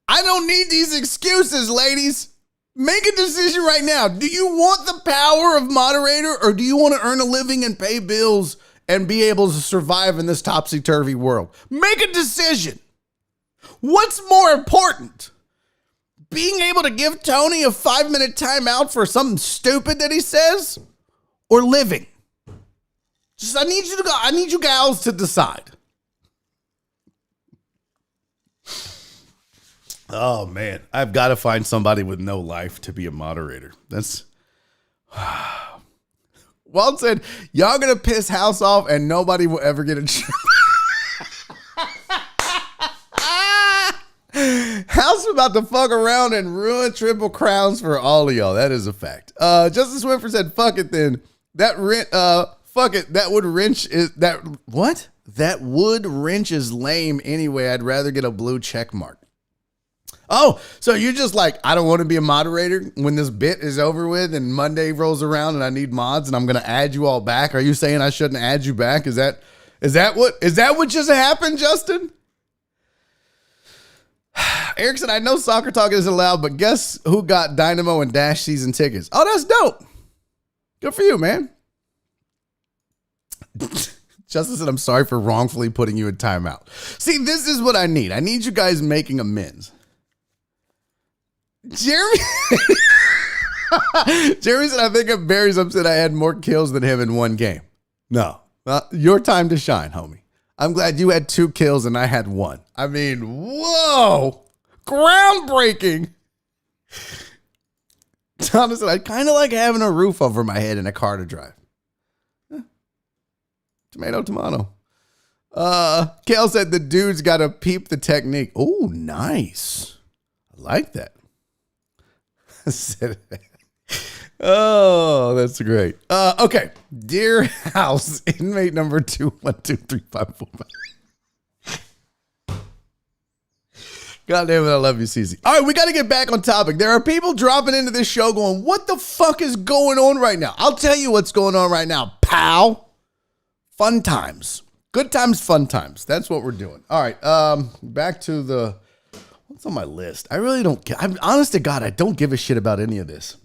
I don't need these excuses, ladies. Make a decision right now. Do you want the power of moderator, or do you want to earn a living and pay bills and be able to survive in this topsy-turvy world? Make a decision. What's more important? Being able to give Tony a 5-minute timeout for something stupid that he says, or living? I need you gals to decide. Oh man, I've got to find somebody with no life to be a moderator. That's Walt said, y'all gonna piss House off and nobody will ever get a chance. House about to fuck around and ruin Triple Crowns for all of y'all. That is a fact. Justice Winfrey said, fuck it then. Fuck it. That wood wrench is that what? That wood wrench is lame anyway. I'd rather get a blue check mark. Oh, so you're just like, I don't want to be a moderator when this bit is over with and Monday rolls around and I need mods and I'm going to add you all back. Are you saying I shouldn't add you back? Is that what just happened, Justin? Eric said, I know soccer talk isn't allowed, but guess who got Dynamo and Dash season tickets? Oh, that's dope. Good for you, man. Justin said, I'm sorry for wrongfully putting you in timeout. See, this is what I need. I need you guys making amends. Jeremy said, I think if Barry's upset I had more kills than him in one game. No, your time to shine, homie. I'm glad you had 2 kills and I had 1. I mean, whoa, groundbreaking. Thomas said, I kind of like having a roof over my head and a car to drive. Tomato. Kale said the dude's got to peep the technique. Oh, nice. I like that. Oh, that's great. Okay. Dear House, inmate number 2123545. God damn it, I love you, Cece. All right, we got to get back on topic. There are people dropping into this show going, what the fuck is going on right now? I'll tell you what's going on right now, pal. Fun times. Good times, fun times. That's what we're doing. All right, back to the... What's on my list? I really don't care. I'm honest to God, I don't give a shit about any of this.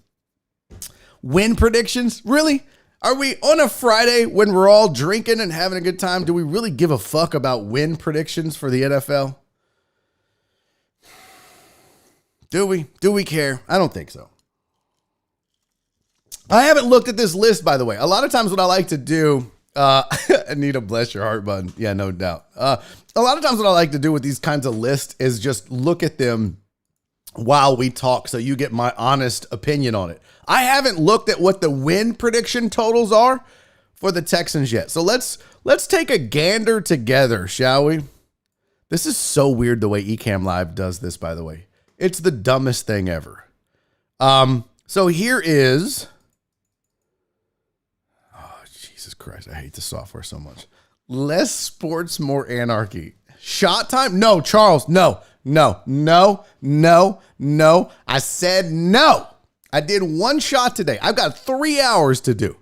Win predictions? Really? Are we on a Friday when we're all drinking and having a good time? Do we really give a fuck about win predictions for the NFL? Do we? Do we care? I don't think so. I haven't looked at this list, by the way. A lot of times what I like to do, Anita, bless your heart button. Yeah, no doubt. A lot of times what I like to do with these kinds of lists is just look at them while we talk so you get my honest opinion on it. I haven't looked at what the win prediction totals are for the Texans yet. So let's take a gander together, shall we? This is so weird the way Ecamm Live does this, by the way. It's the dumbest thing ever. So here is... Oh, Jesus Christ. I hate the software so much. Less sports, more anarchy. Shot time? No, Charles. No. I said no. I did 1 shot today. I've got 3 hours to do.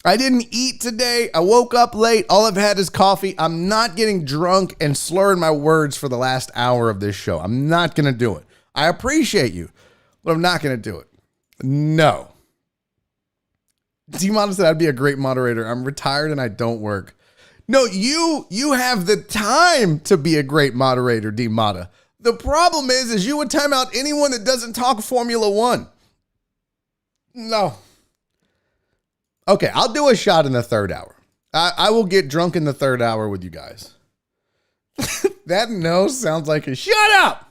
I didn't eat today. I woke up late. All I've had is coffee. I'm not getting drunk and slurring my words for the last hour of this show. I'm not going to do it. I appreciate you, but I'm not going to do it. No. D-Mata said I'd be a great moderator. I'm retired and I don't work. No, you have the time to be a great moderator, D-Mata. The problem is you would time out anyone that doesn't talk Formula One. No. Okay, I'll do a shot in the 3rd hour. I will get drunk in the 3rd hour with you guys. That no sounds like a shut up.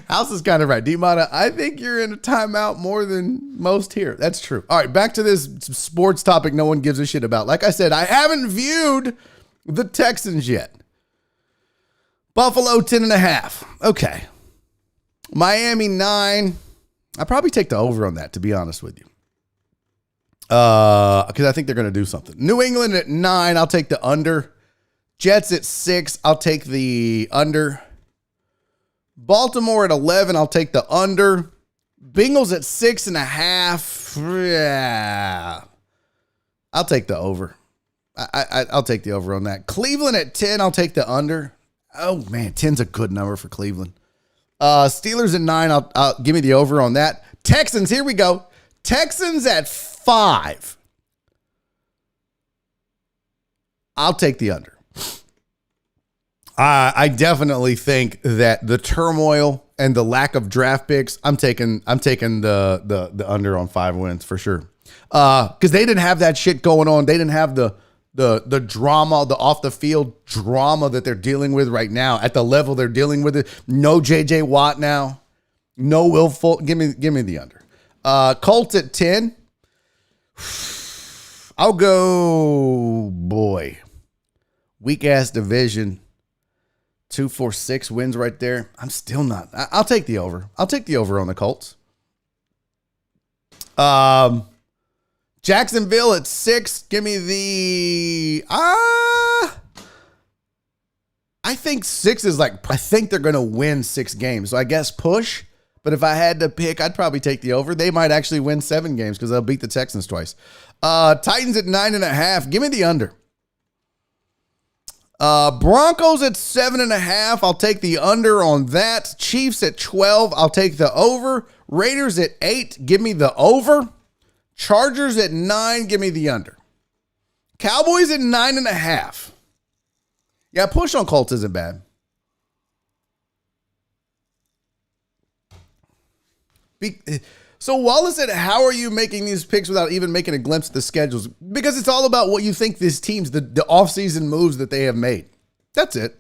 House is kind of right. D-Mata, I think you're in a timeout more than most here. That's true. All right, back to this sports topic no one gives a shit about. Like I said, I haven't viewed the Texans yet. Buffalo 10.5. Okay. Miami 9. I'll probably take the over on that, to be honest with you. Because I think they're going to do something. New England at 9. I'll take the under. Jets at 6. I'll take the under. Baltimore at 11. I'll take the under. Bengals at 6.5. Yeah. I'll take the over. I'll take the over on that. Cleveland at 10. I'll take the under. Oh, man, 10's a good number for Cleveland. Steelers at 9. I'll give me the over on that. Texans, here we go. Texans at 5. I'll take the under. I definitely think that the turmoil and the lack of draft picks, I'm taking the under on 5 wins for sure. Because they didn't have that shit going on. They didn't have the drama, the off the field drama that they're dealing with right now at the level they're dealing with it. No JJ Watt now. No Will Fulton. Give me the under. Colts at 10. I'll go, boy. Weak ass division. 2-4-6 wins right there. I'm still not. I'll take the over. I'll take the over on the Colts. Jacksonville at 6. Give me the. I think 6 is like. I think they're going to win 6 games. So I guess push. But if I had to pick, I'd probably take the over. They might actually win 7 games because they'll beat the Texans twice. Titans at 9.5. Give me the under. Broncos at 7.5. I'll take the under on that. Chiefs at 12. I'll take the over. Raiders at 8. Give me the over. Chargers at 9. Give me the under. Cowboys at 9.5. Yeah, push on Colts isn't bad. So Wallace said, how are you making these picks without even making a glimpse at the schedules? Because it's all about what you think this team's, the offseason moves that they have made. That's it.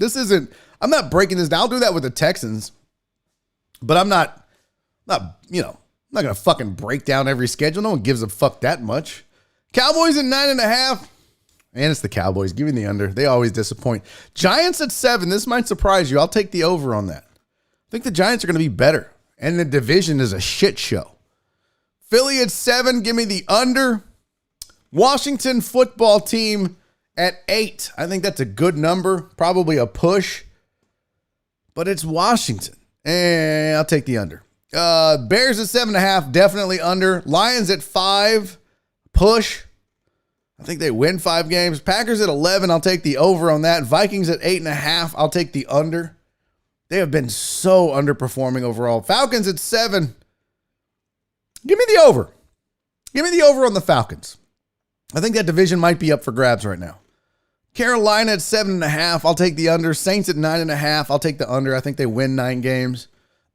I'm not breaking this down. I'll do that with the Texans. But I'm not going to fucking break down every schedule. No one gives a fuck that much. Cowboys at 9.5. And it's the Cowboys. Give me the under. They always disappoint. Giants at 7. This might surprise you. I'll take the over on that. I think the Giants are going to be better. And the division is a shit show. Philly at 7. Give me the under. Washington football team at 8. I think that's a good number. Probably a push. But it's Washington. And I'll take the under. Bears at 7.5. Definitely under. Lions at 5. Push. I think they win 5 games. Packers at 11. I'll take the over on that. Vikings at 8.5. I'll take the under. They have been so underperforming overall. Falcons at 7. Give me the over. Give me the over on the Falcons. I think that division might be up for grabs right now. Carolina at 7.5. I'll take the under. Saints at 9.5. I'll take the under. I think they win 9 games.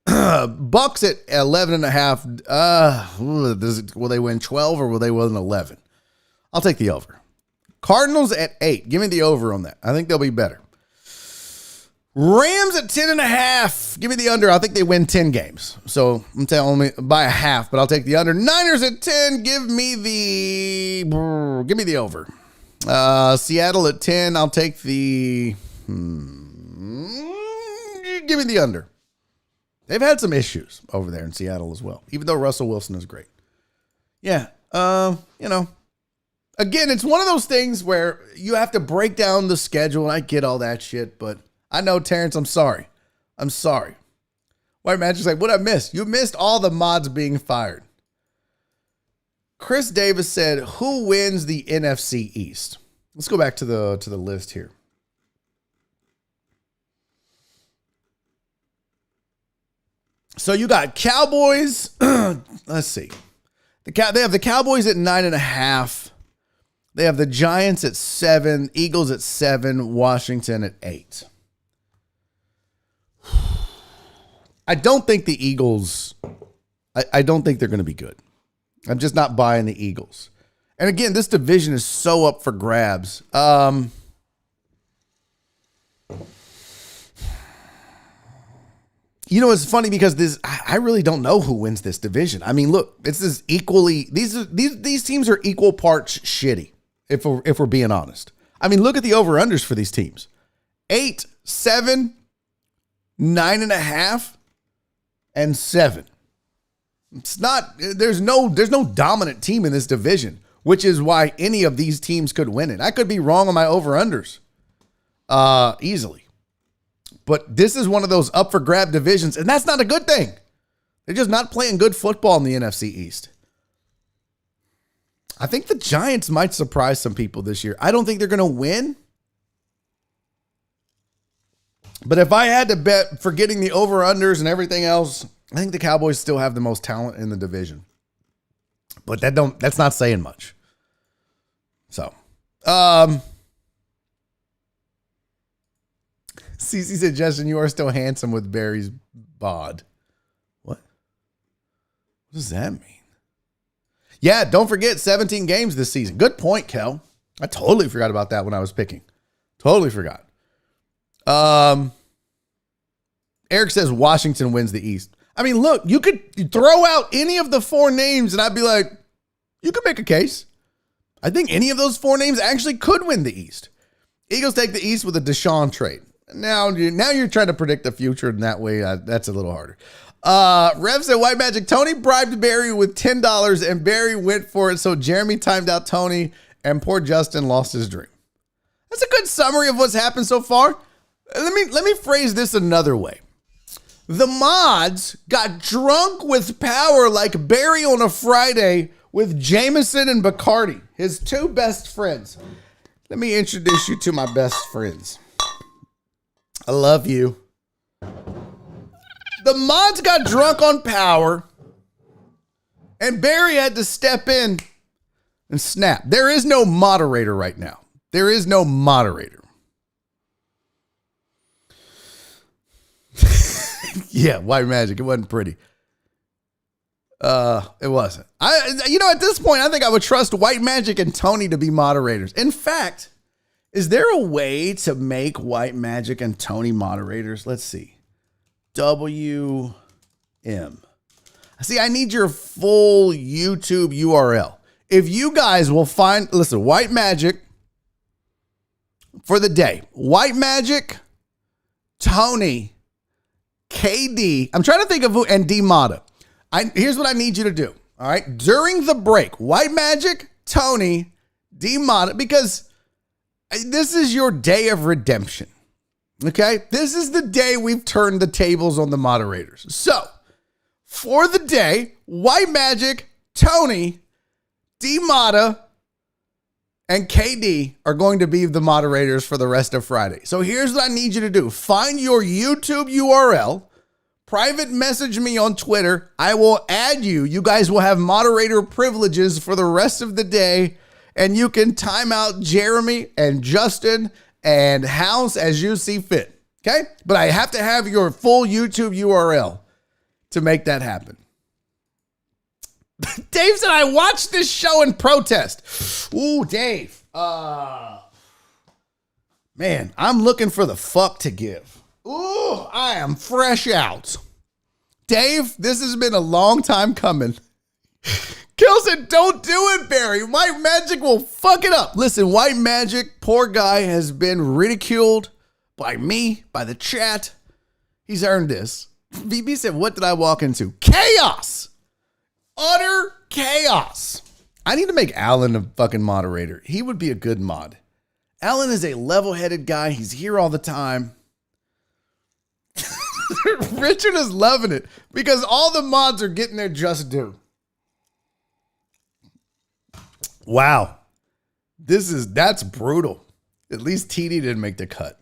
Bucks at 11.5. Will they win 12 or will they win 11? I'll take the over. Cardinals at 8. Give me the over on that. I think they'll be better. Rams at 10.5. Give me the under. I think they win 10 games. So I'm telling me by a half, but I'll take the under. Niners at 10. Give me the over. Seattle at 10. I'll take the. Give me the under. They've had some issues over there in Seattle as well, even though Russell Wilson is great. Yeah. Again, it's one of those things where you have to break down the schedule, and I get all that shit, but I know, Terrence, I'm sorry. White Magic's like, what'd I miss? You missed all the mods being fired. Chris Davis said, who wins the NFC East? Let's go back to the list here. So you got Cowboys. Let's see. They have the Cowboys at 9.5. They have the Giants at 7, Eagles at 7, Washington at 8. I don't think the Eagles, I don't think they're going to be good. I'm just not buying the Eagles. And again, this division is so up for grabs. It's funny because I really don't know who wins this division. I mean, look, this is equally, these teams are equal parts shitty, if we're being honest. I mean, look at the over-unders for these teams. 8, 7, 9.5, and 7. It's not, there's no dominant team in this division, which is why any of these teams could win it. I could be wrong on my over-unders easily. But this is one of those up for grab divisions, and that's not a good thing. They're just not playing good football in the NFC East. I think the Giants might surprise some people this year. I don't think they're going to win. But if I had to bet, forgetting the over-unders and everything else, I think the Cowboys still have the most talent in the division. But that's not saying much. So, CC said, Justin, you are still handsome with Barry's bod. What? What does that mean? Yeah, don't forget 17 games this season. Good point, Kel. I totally forgot about that when I was picking. Totally forgot. Eric says Washington wins the East. I mean, look, you could throw out any of the 4 names and I'd be like, you could make a case. I think any of those 4 names actually could win the East. Eagles take the East with a Deshaun trade. Now you're trying to predict the future in that way. That's a little harder. Rev said White Magic Tony bribed Barry with $10 and Barry went for it. So Jeremy timed out Tony and poor Justin lost his dream. That's a good summary of what's happened so far. Let me phrase this another way. The mods got drunk with power like Barry on a Friday with Jameson and Bacardi, his 2 best friends. Let me introduce you to my best friends. I love you. The mods got drunk on power, and Barry had to step in and snap. There is no moderator right now. There is no moderator. Yeah, White Magic. It wasn't pretty. It wasn't. At this point, I think I would trust White Magic and Tony to be moderators. In fact, is there a way to make White Magic and Tony moderators? Let's see. WM. See, I need your full YouTube URL. If you guys will listen, White Magic for the day. White Magic, Tony, KD. I'm trying to think of who, and D Mata. Here's what I need you to do. All right. During the break, White Magic, Tony, D Mata, because this is your day of redemption. Okay. This is the day we've turned the tables on the moderators. So for the day, White Magic, Tony, D Mata, and KD are going to be the moderators for the rest of Friday. So here's what I need you to do. Find your YouTube URL. Private message me on Twitter. I will add you. You guys will have moderator privileges for the rest of the day. And you can time out Jeremy and Justin and House as you see fit. Okay? But I have to have your full YouTube URL to make that happen. Dave said, I watched this show in protest. Ooh, Dave. Man, I'm looking for the fuck to give. Ooh, I am fresh out. Dave, this has been a long time coming. Kill said, don't do it, Barry. White Magic will fuck it up. Listen, White Magic, poor guy, has been ridiculed by me, by the chat. He's earned this. VB said, what did I walk into? Chaos. Utter chaos. I need to make Alan a fucking moderator. He would be a good mod. Alan is a level-headed guy. He's here all the time. Richard is loving it because all the mods are getting their just due. Wow. That's brutal. At least TD didn't make the cut.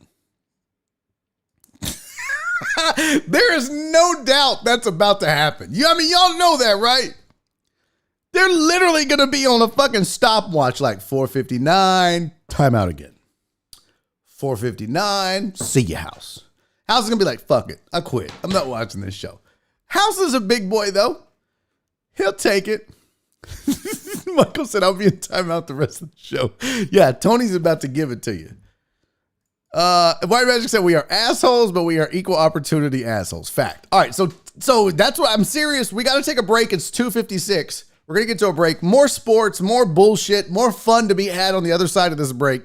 There is no doubt that's about to happen. Y'all know that, right? They're literally going to be on a fucking stopwatch like 4:59, timeout again. 4:59, see ya, House. House is going to be like, fuck it, I quit. I'm not watching this show. House is a big boy, though. He'll take it. Michael said, I'll be in timeout the rest of the show. Yeah, Tony's about to give it to you. White Magic said, we are assholes, but we are equal opportunity assholes. Fact. All right, so that's what I'm serious. We got to take a break. It's 2:56. We're going to get to a break. More sports, more bullshit, more fun to be had on the other side of this break.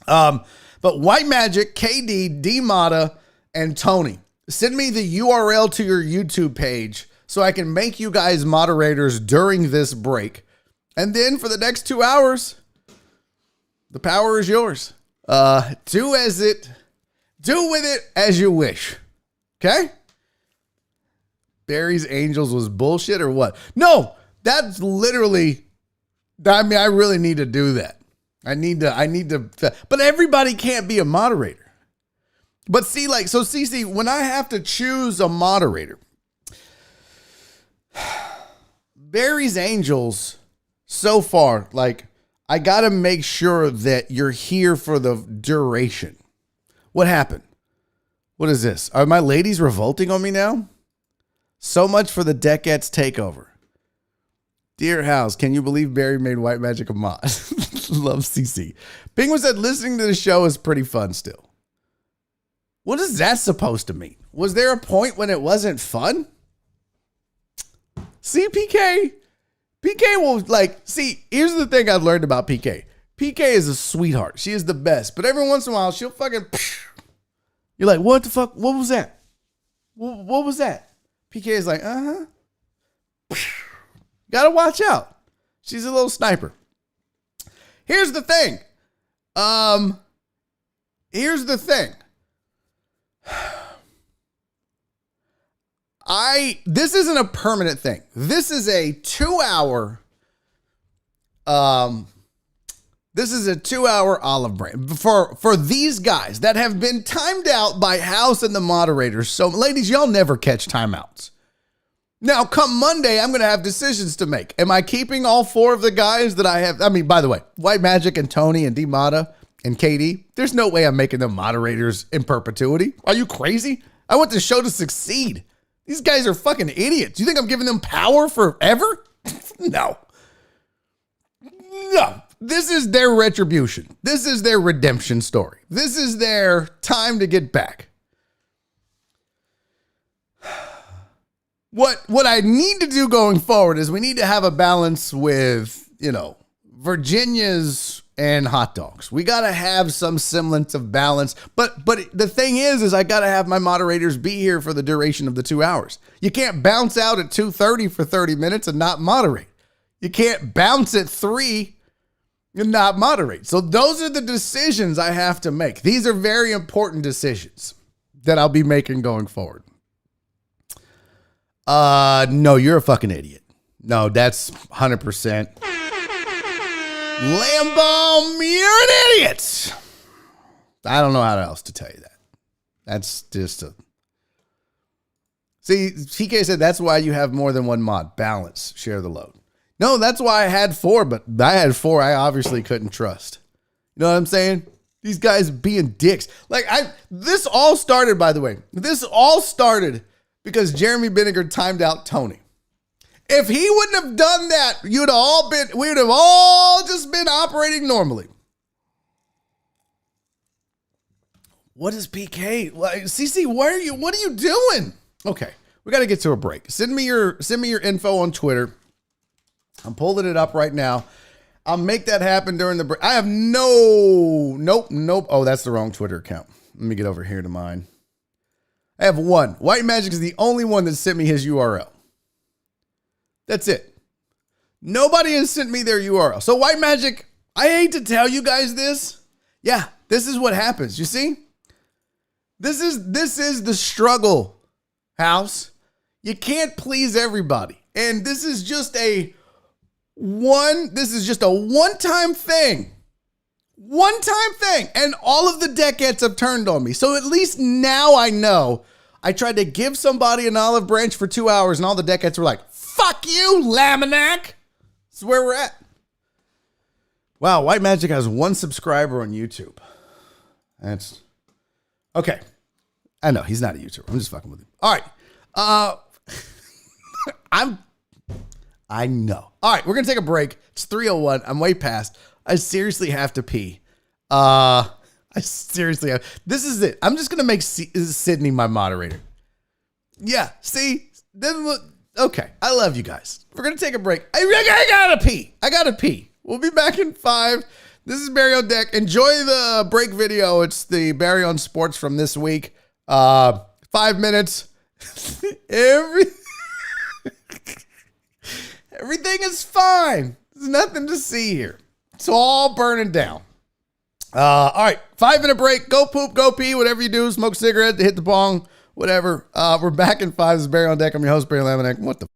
But White Magic, KD, D Mata, and Tony, send me the URL to your YouTube page so I can make you guys moderators during this break. And then for the next 2 hours, the power is yours. Do with it as you wish. Okay? Barry's Angels was bullshit or what? No, that's literally, I really need to do that. I need to, but everybody can't be a moderator. But see, like, so CC, when I have to choose a moderator, Barry's Angels, so far, like, I got to make sure that you're here for the duration. What happened? What is this? Are my ladies revolting on me now? So much for the Decades takeover. Dear House, can you believe Barry made White Magic a mod? Love CC. Penguin said listening to the show is pretty fun still. What is that supposed to mean? Was there a point when it wasn't fun? See, PK will here's the thing I've learned about PK. PK is a sweetheart. She is the best. But every once in a while, she'll fucking, you're like, what the fuck? What was that? What was that? PK is like, gotta watch out. She's a little sniper. Here's the thing. This isn't a permanent thing. This is a 2-hour, olive branch for these guys that have been timed out by House and the moderators. So ladies, y'all never catch timeouts. Now, come Monday, I'm going to have decisions to make. Am I keeping all 4 of the guys that I have? I mean, by the way, White Magic and Tony and D-Mata and KD, there's no way I'm making them moderators in perpetuity. Are you crazy? I want the show to succeed. These guys are fucking idiots. You think I'm giving them power forever? No. This is their retribution. This is their redemption story. This is their time to get back. What I need to do going forward is we need to have a balance with, Virginia's and hot dogs. We got to have some semblance of balance. But the thing is I got to have my moderators be here for the duration of the 2 hours. You can't bounce out at 2:30 for 30 minutes and not moderate. You can't bounce at 3 and not moderate. So those are the decisions I have to make. These are very important decisions that I'll be making going forward. No, you're a fucking idiot. No, that's 100%. Lambo, you're an idiot. I don't know how else to tell you that. That's just See, TK said that's why you have more than one mod. Balance, share the load. No, that's why I had 4, but I had 4 I obviously couldn't trust. You know what I'm saying? These guys being dicks. This all started, by the way. This all started because Jeremy Vinegar timed out Tony. If he wouldn't have done that, we would have all just been operating normally. What is PK? CC, what are you doing? Okay, we got to get to a break. Send me your info on Twitter. I'm pulling it up right now. I'll make that happen during the break. I have nope. Oh, that's the wrong Twitter account. Let me get over here to mine. I have one. White Magic is the only one that sent me his URL. That's it. Nobody has sent me their URL. So White Magic, I hate to tell you guys this. Yeah, this is what happens. You see? This is the struggle, House. You can't please everybody. And this is just a one-time thing. One-time thing. And all of the decades have turned on me. So at least now I know. I tried to give somebody an olive branch for 2 hours and all the decades were like, fuck you, Laminac. That's where we're at. Wow, White Magic has 1 subscriber on YouTube. That's okay. I know he's not a YouTuber. I'm just fucking with him. All right. I know. All right, we're gonna take a break. It's 3:01. I'm way past. I seriously have to pee. I seriously have. This is it. I'm just gonna make Sydney my moderator. Yeah. See. Then okay. I love you guys. We're gonna take a break. I gotta pee. We'll be back in 5. This is Barry on Deck. Enjoy the break video. It's the Barry on Sports from this week. 5 minutes. Everything is fine. There's nothing to see here. It's all burning down. All right. 5-minute break. Go poop, go pee, whatever you do. Smoke a cigarette, hit the bong, whatever. We're back in 5. This is Barry on Deck. I'm your host, Barry Laminac. What the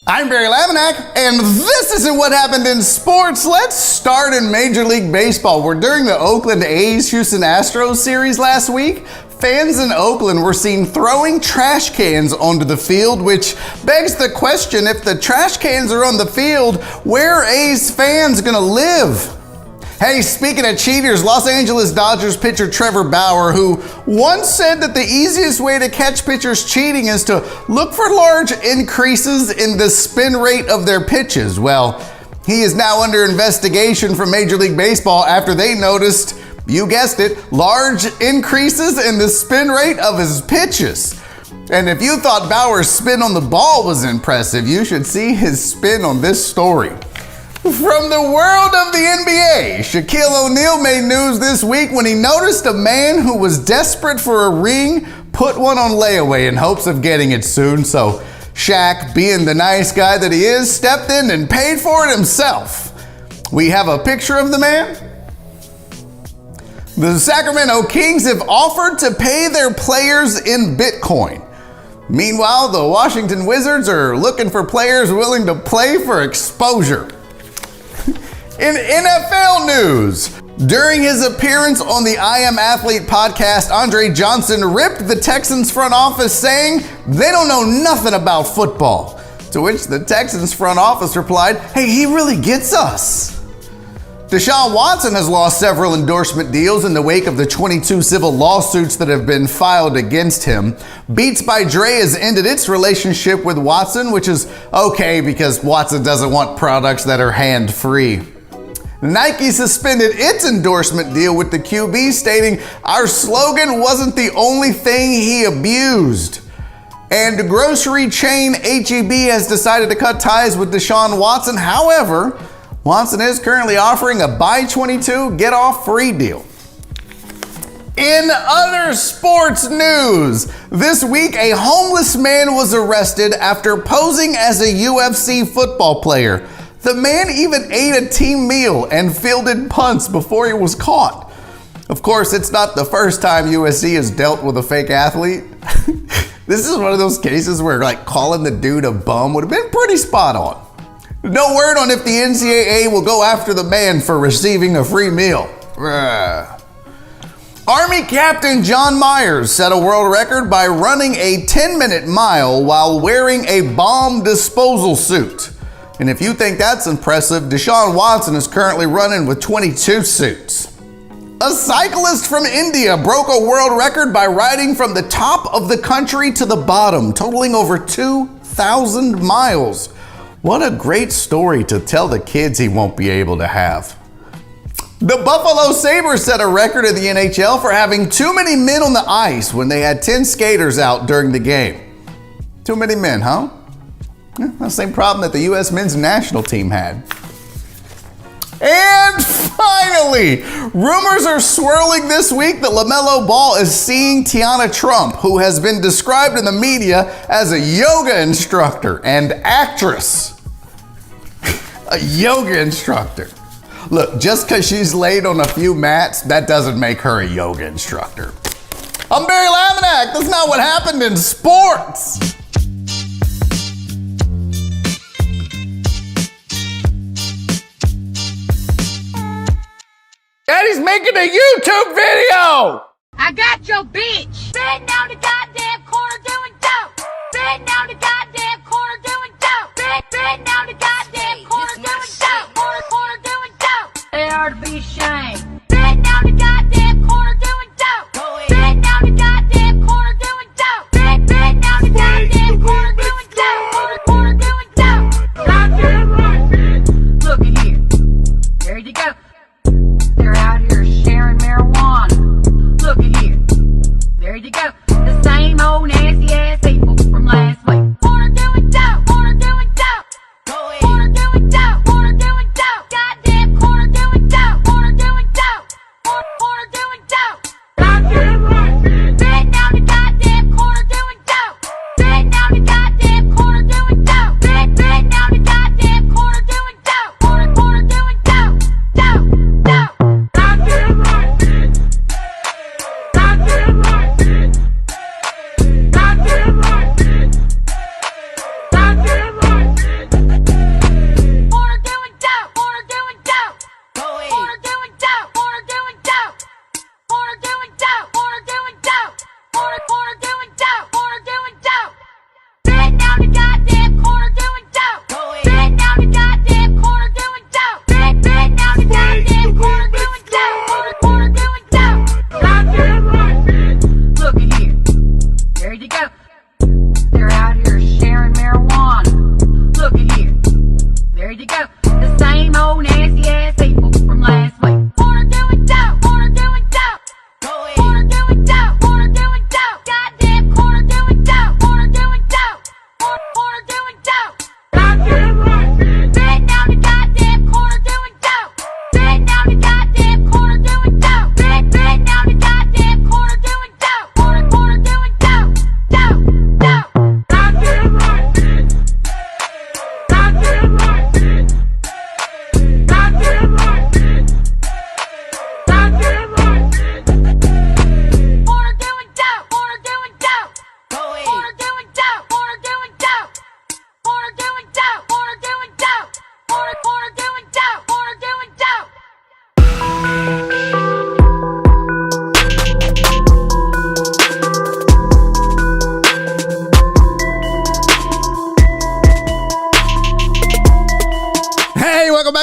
I'm Barry Laminack, and this isn't what happened in sports. Let's start in Major League Baseball, where during the Oakland A's-Houston Astros series last week, fans in Oakland were seen throwing trash cans onto the field, which begs the question, if the trash cans are on the field, where are A's fans gonna live? Hey, speaking of cheaters, Los Angeles Dodgers pitcher Trevor Bauer, who once said that the easiest way to catch pitchers cheating is to look for large increases in the spin rate of their pitches. Well, he is now under investigation from Major League Baseball after they noticed, you guessed it, large increases in the spin rate of his pitches. And if you thought Bauer's spin on the ball was impressive, you should see his spin on this story. From the world of the NBA, Shaquille O'Neal made news this week when he noticed a man who was desperate for a ring put one on layaway in hopes of getting it soon. So Shaq, being the nice guy that he is, stepped in and paid for it himself. We have a picture of the man. The Sacramento Kings have offered to pay their players in Bitcoin. Meanwhile, the Washington Wizards are looking for players willing to play for exposure. In NFL news, during his appearance on the I Am Athlete podcast, Andre Johnson ripped the Texans front office, saying they don't know nothing about football. To which the Texans front office replied, hey, he really gets us. Deshaun Watson has lost several endorsement deals in the wake of the 22 civil lawsuits that have been filed against him. Beats by Dre has ended its relationship with Watson, which is okay because Watson doesn't want products that are hand-free. Nike suspended its endorsement deal with the QB, stating, our slogan wasn't the only thing he abused. And grocery chain HEB has decided to cut ties with Deshaun Watson. However, Watson is currently offering a buy 22, get off free deal. In other sports news, this week a homeless man was arrested after posing as a UFC football player. The man even ate a team meal and fielded punts before he was caught. Of course, it's not the first time USC has dealt with a fake athlete. This is one of those cases where calling the dude a bum would have been pretty spot on. No word on if the NCAA will go after the man for receiving a free meal. Army Captain John Myers set a world record by running a 10-minute mile while wearing a bomb disposal suit. And if you think that's impressive, Deshaun Watson is currently running with 22 suits. A cyclist from India broke a world record by riding from the top of the country to the bottom, totaling over 2,000 miles. What a great story to tell the kids he won't be able to have. The Buffalo Sabres set a record in the NHL for having too many men on the ice when they had 10 skaters out during the game. Too many men, huh? The same problem that the U.S. men's national team had. And finally, rumors are swirling this week that LaMelo Ball is seeing Tiana Trump, who has been described in the media as a yoga instructor and actress. A yoga instructor. Look, just because she's laid on a few mats, that doesn't make her a yoga instructor. I'm Barry Laminack. That's not what happened in sports. Daddy's making a YouTube video! I got your bitch! Sitting down the goddamn corner doing dope! Sitting down the goddamn corner doing dope! Sitting down the goddamn corner doing dope! Corner doing dope! They are to be ashamed! Sitting down the goddamn corner doing dope! Sitting down the goddamn corner doing dope! Sitting down the goddamn corner doing dope! Corner doing dope! Goddamn right, bitch! Look at here. There you go. They're out here sharing marijuana. Look at here. There you go. The same old nasty ass people from last week.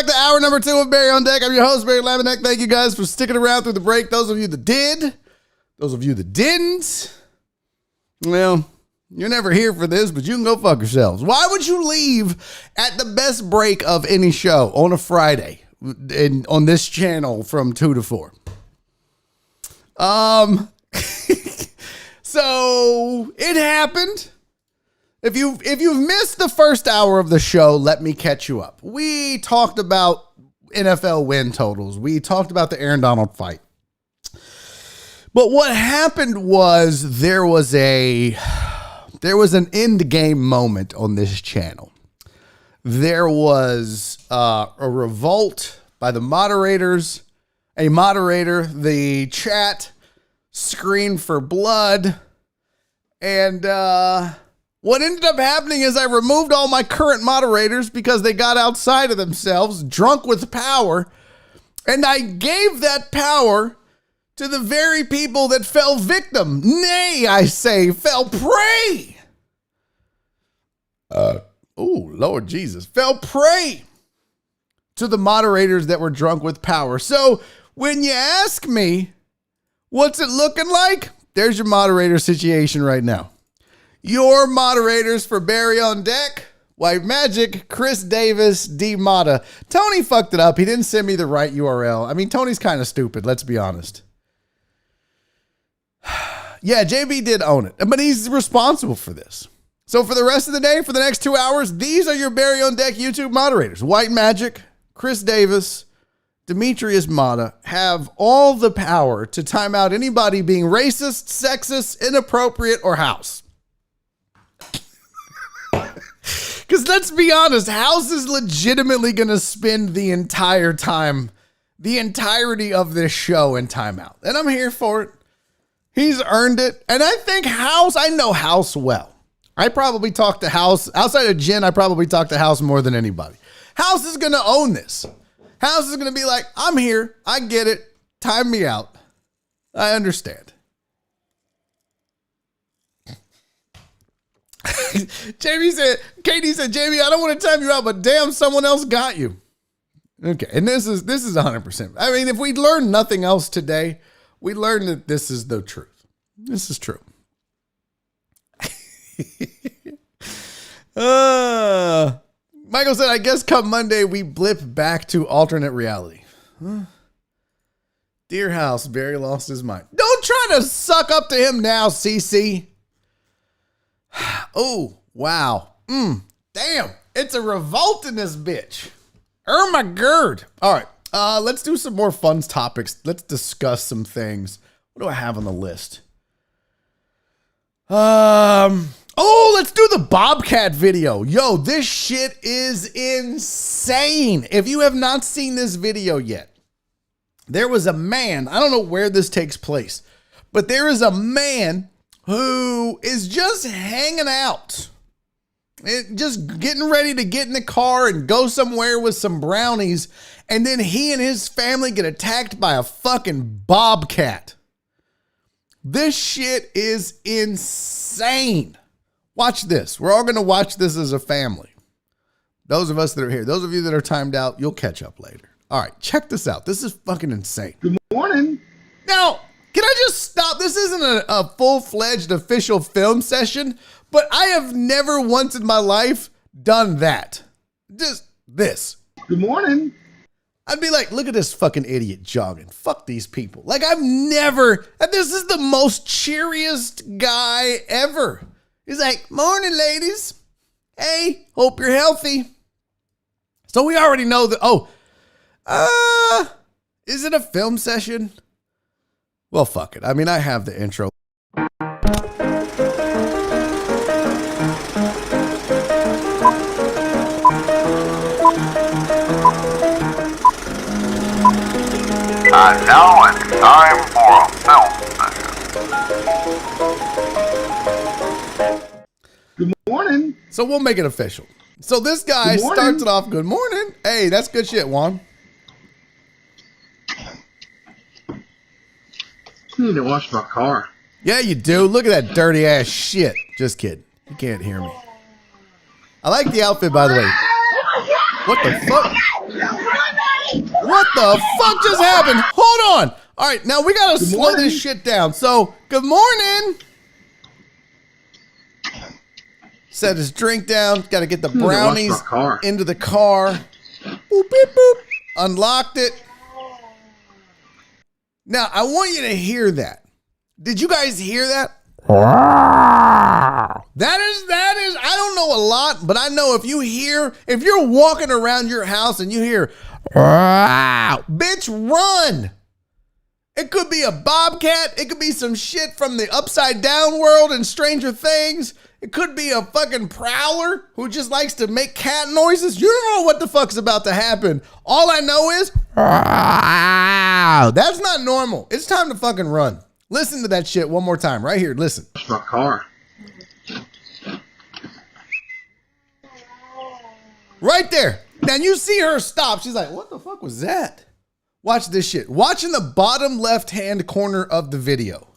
back to hour number 2 of Barry on Deck. I'm your host, Barry Laminack. Thank you guys for sticking around through the break. Those of you that did, those of you that didn't, well, you're never here for this, but you can go fuck yourselves. Why would you leave at the best break of any show on a Friday on this channel from 2 to 4? So it happened. If you've missed the first hour of the show, let me catch you up. We talked about NFL win totals. We talked about the Aaron Donald fight. But what happened was there was an end game moment on this channel. There was a revolt by the moderators. A moderator, the chat screamed for blood. And what ended up happening is I removed all my current moderators because they got outside of themselves, drunk with power. And I gave that power to the very people that fell victim. Nay, I say, fell prey. Oh, Lord Jesus. Fell prey to the moderators that were drunk with power. So when you ask me, what's it looking like? There's your moderator situation right now. Your moderators for Barry on Deck, White Magic, Chris Davis, D Mata. Tony fucked it up. He didn't send me the right URL. I mean, Tony's kind of stupid, let's be honest. Yeah, JB did own it, but he's responsible for this. So for the rest of the day, for the next 2 hours, these are your Barry on Deck YouTube moderators. White Magic, Chris Davis, Demetrius Mata have all the power to time out anybody being racist, sexist, inappropriate, or House. Because let's be honest, House is legitimately going to spend the entire time, the entirety of this show in timeout. And I'm here for it. He's earned it. And I think House, I know House well. I probably talk to House, outside of Jen, I probably talk to House more than anybody. House is going to own this. House is going to be like, I'm here. I get it. Time me out. I understand. Katie said, Jamie, I don't want to time you out, but damn, someone else got you. Okay. And this is 100%. I mean, if we learn nothing else today, we learn that this is the truth. This is true. Michael said, I guess come Monday, we blip back to alternate reality. Huh? Dear House, Barry lost his mind. Don't try to suck up to him now, CC. Oh, wow. Damn. It's a revolt in this bitch. Oh my God. All right. Let's do some more fun topics. Let's discuss some things. What do I have on the list? Oh, let's do the Bobcat video. Yo, this shit is insane. If you have not seen this video yet, there was a man, I don't know where this takes place, but there is a man who is just hanging out, just getting ready to get in the car and go somewhere with some brownies, and then he and his family get attacked by a fucking bobcat. This shit is insane. Watch this. We're all going to watch this as a family. Those of us that are here, those of you that are timed out, you'll catch up later. All right, check this out. This is fucking insane. Good morning. Now, can I just stop? This isn't a full-fledged official film session, but I have never once in my life done that. Just this. Good morning. I'd be like, look at this fucking idiot jogging. Fuck these people. Like, I've never, and this is the most cheeriest guy ever. He's like, morning, ladies. Hey, hope you're healthy. So we already know that, is it a film session? Well, fuck it. I mean, I have the intro. And now it's time for a film session. Good morning. So we'll make it official. So this guy starts it off, good morning. Hey, that's good shit, Juan. I need to wash my car. Yeah, you do. Look at that dirty ass shit. Just kidding. You can't hear me. I like the outfit, by the way. What the fuck? What the fuck just happened? Hold on. All right, now we gotta slow this shit down. So, good morning. Set his drink down. Got to get the brownies into the car. Boop, beep, boop. Unlocked it. Now, I want you to hear that. Did you guys hear that? That is, I don't know a lot, but I know if you're walking around your house and you hear, bitch, run. It could be a bobcat. It could be some shit from the Upside Down world and Stranger Things. It could be a fucking prowler who just likes to make cat noises. You don't know what the fuck's about to happen. All I know is, that's not normal. It's time to fucking run. Listen to that shit one more time. Right here. Listen. That's my car. Right there. Now you see her stop. She's like, what the fuck was that? Watch this shit. Watch in the bottom left-hand corner of the video.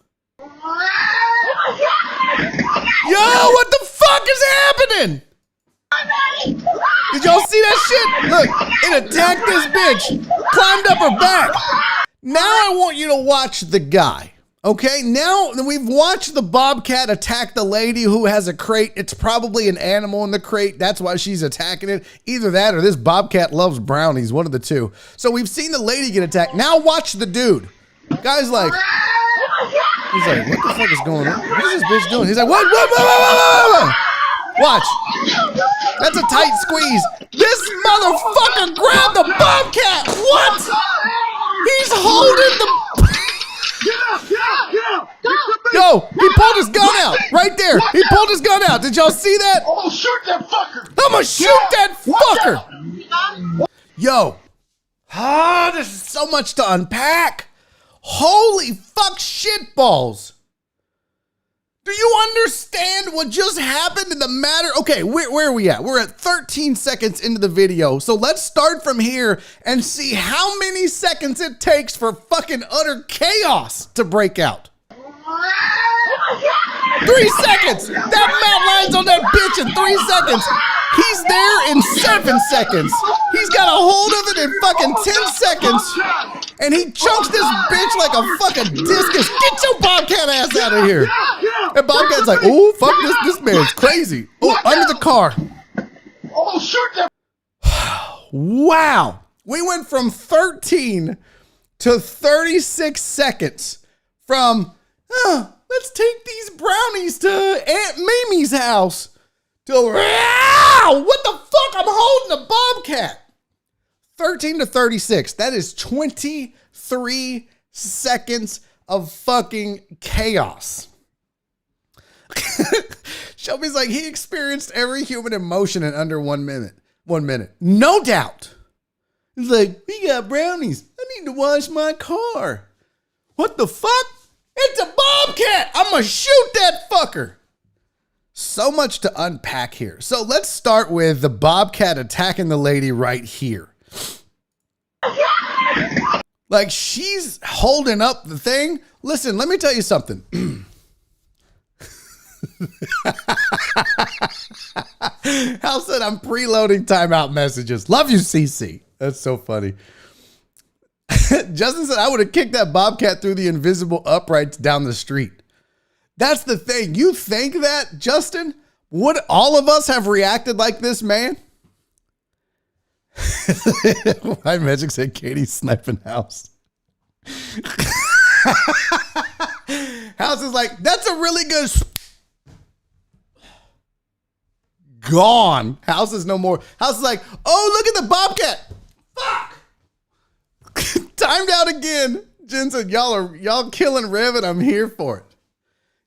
Yo, what the fuck is happening? Did y'all see that shit? Look, it attacked this bitch. Climbed up her back. Now I want you to watch the guy. Okay, now we've watched the bobcat attack the lady who has a crate. It's probably an animal in the crate. That's why she's attacking it. Either that or this bobcat loves brownies, one of the two. So we've seen the lady get attacked. Now watch the dude. Guy's like, he's like, what the fuck is going on? What is this bitch doing? He's like, what? Watch. That's a tight squeeze. This motherfucker grabbed the bobcat. What? He's holding the... Yo, he pulled his gun out right there. He pulled his gun out. Did y'all see that? I'm gonna shoot that fucker. I'm gonna shoot that fucker. Yo, this is so much to unpack. Holy fuck shit balls. Do you understand what just happened in the matter? Okay, where are we at? We're at 13 seconds into the video. So let's start from here and see how many seconds it takes for fucking utter chaos to break out. 3 seconds. That mat lands on that bitch in 3 seconds. He's there in 7 seconds. He's got a hold of it in fucking 10 seconds. And he chunks this bitch like a fucking discus. Get your bobcat ass out of here. And bobcat's like, oh, fuck this man's crazy. Oh, under the car. Oh, shoot that. Wow. We went from 13 to 36 seconds from, let's take these brownies to Aunt Mimi's house to, what the fuck? I'm holding a bobcat. 13 to 36. That is 23 seconds of fucking chaos. Shelby's like, he experienced every human emotion in under 1 minute. 1 minute. No doubt. He's like, we got brownies. I need to wash my car. What the fuck? It's a bobcat. I'm going to shoot that fucker. So much to unpack here. So let's start with the bobcat attacking the lady right here. Like, she's holding up the thing. Listen, let me tell you something. Hal said I'm preloading timeout messages. Love you, CC. That's so funny. Justin said I would have kicked that bobcat through the invisible uprights down the street. That's the thing. You think that, Justin? Would all of us have reacted like this, man? My magic said Katie's sniping House. House is like, that's a really good... Gone. House is no more. House is like, oh, look at the bobcat. Fuck. Timed out again. Jen said, y'all killing Rev and I'm here for it.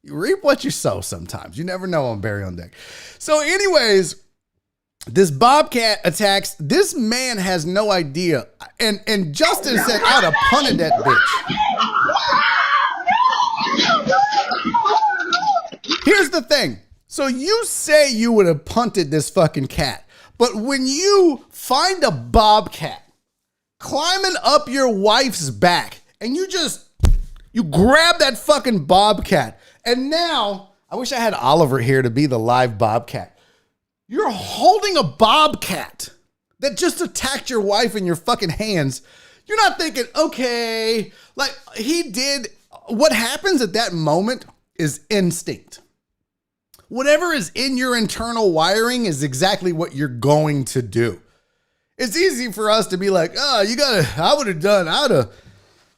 You reap what you sow sometimes. You never know on Barry on Deck. So anyways, this bobcat attacks. This man has no idea. And Justin said, I'd have punted that bitch. Here's the thing. So you say you would have punted this fucking cat, but when you find a bobcat climbing up your wife's back and you grab that fucking bobcat, and now I wish I had Oliver here to be the live bobcat. You're holding a bobcat that just attacked your wife in your fucking hands, you're not thinking, okay, like he did. What happens at that moment is instinct. Whatever is in your internal wiring is exactly what you're going to do. It's easy for us to be like, oh, I would have done.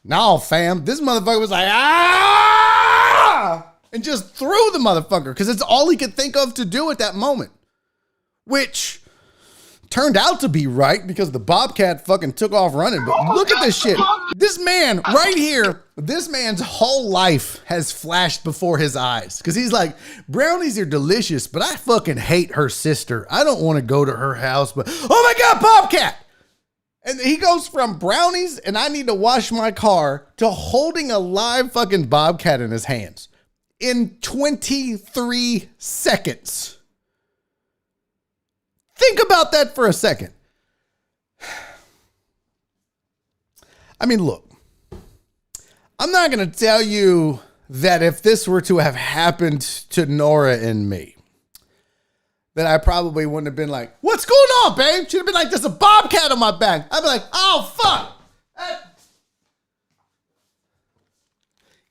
No, fam. This motherfucker was like, ah! And just threw the motherfucker because it's all he could think of to do at that moment. Which turned out to be right because the Bobcat fucking took off running. But look at this shit. This man right here, this man's whole life has flashed before his eyes. Because he's like, brownies are delicious, but I fucking hate her sister. I don't want to go to her house, but oh my God, Bobcat. And he goes from brownies and I need to wash my car to holding a live fucking Bobcat in his hands in 23 seconds. Think about that for a second. I mean, look, I'm not going to tell you that if this were to have happened to Nora and me, that I probably wouldn't have been like, what's going on, babe? She'd have been like, there's a Bobcat on my back. I'd be like, oh, fuck.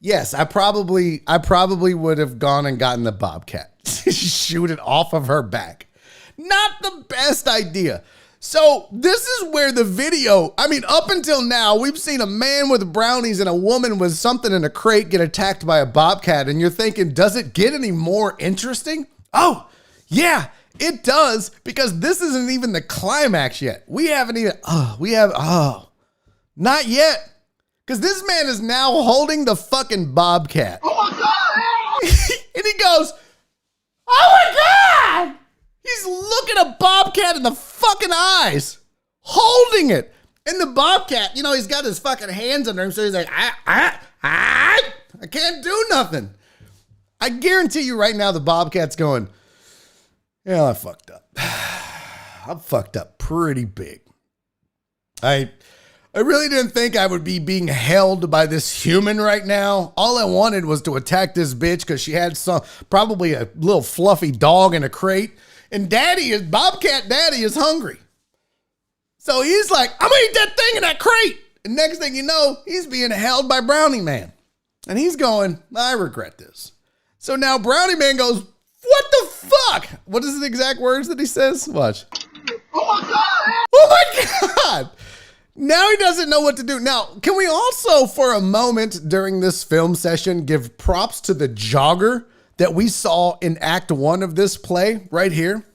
Yes, I probably would have gone and gotten the Bobcat. Shoot it off of her back. Not the best idea. So this is where the video, I mean, up until now, we've seen a man with brownies and a woman with something in a crate get attacked by a Bobcat. And you're thinking, does it get any more interesting? Oh, yeah, it does. Because this isn't even the climax yet. We haven't even, not yet. Because this man is now holding the fucking Bobcat. Oh my God. And he goes, oh my God. He's looking a Bobcat in the fucking eyes, holding it. And the Bobcat, he's got his fucking hands under him. So he's like, I can't do nothing. I guarantee you right now, the Bobcat's going, yeah, I fucked up. I'm fucked up pretty big. I really didn't think I would be being held by this human right now. All I wanted was to attack this bitch because she had probably a little fluffy dog in a crate. And Bobcat Daddy is hungry. So he's like, I'm gonna eat that thing in that crate. And next thing you know, he's being held by Brownie Man. And he's going, I regret this. So now Brownie Man goes, what the fuck? What is the exact words that he says? Watch. Oh my God. Oh my God. Now he doesn't know what to do. Now, can we also, for a moment during this film session, give props to the jogger that we saw in Act 1 of this play right here?